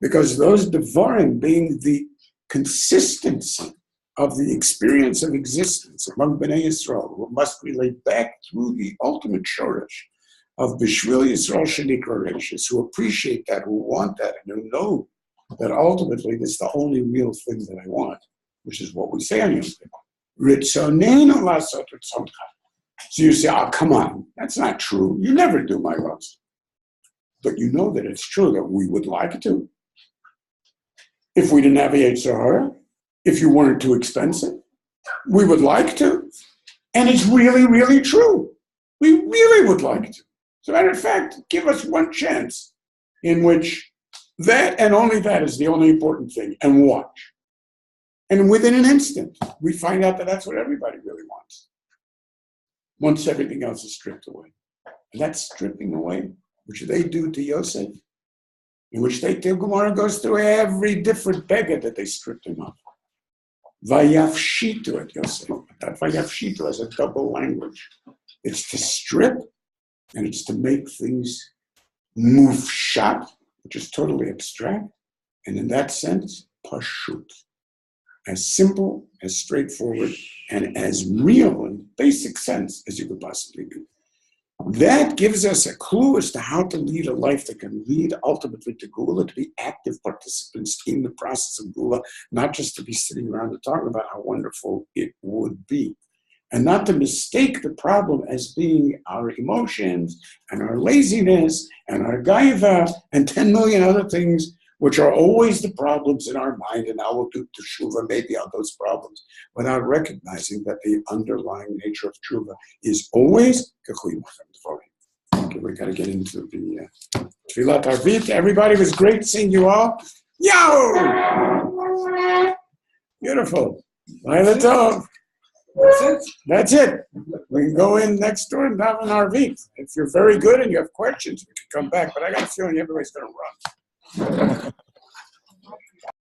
because those Devorim being the consistency of the experience of existence among Bnei Yisrael, who must relate back through the ultimate shoresh of Bishvil Yisrael Shenikra Reishis, who appreciate that, who want that, and who know that ultimately this is the only real thing that I want, which is what we say on Yom Kippur. So you say, oh, come on, that's not true. You never do my loves. But you know that it's true that we would like to. If we didn't have a Yetzer Hara, if you weren't too expensive, we would like to. And it's really, really true. We really would like to. As a matter of fact, give us one chance in which that and only that is the only important thing, and watch. And within an instant, we find out that that's what everybody really wants. Once everything else is stripped away. And that stripping away, which they do to Yosef, in which the Gemara goes through every different beggar that they stripped him of. Vayafshitu at Yosef. That Vayafshitu has a double language. It's to strip, and it's to make things move shat, which is totally abstract, and in that sense, pashut. As simple, as straightforward, and as real in basic sense as you could possibly do. That gives us a clue as to how to lead a life that can lead ultimately to Gula, to be active participants in the process of Gula, not just to be sitting around and talking about how wonderful it would be. And not to mistake the problem as being our emotions and our laziness and our gaiva and 10 million other things, which are always the problems in our mind, and I will do teshuva maybe on those problems, without recognizing that the underlying nature of teshuva is always kechui machem devorim. Okay, we got to get into the tefillat arvit. Everybody, it was great seeing you all. Yo! Beautiful. Laila tov. That's it. We can go in next door and have an arvit. If you're very good and you have questions, we can come back. But I got a feeling everybody's going to run.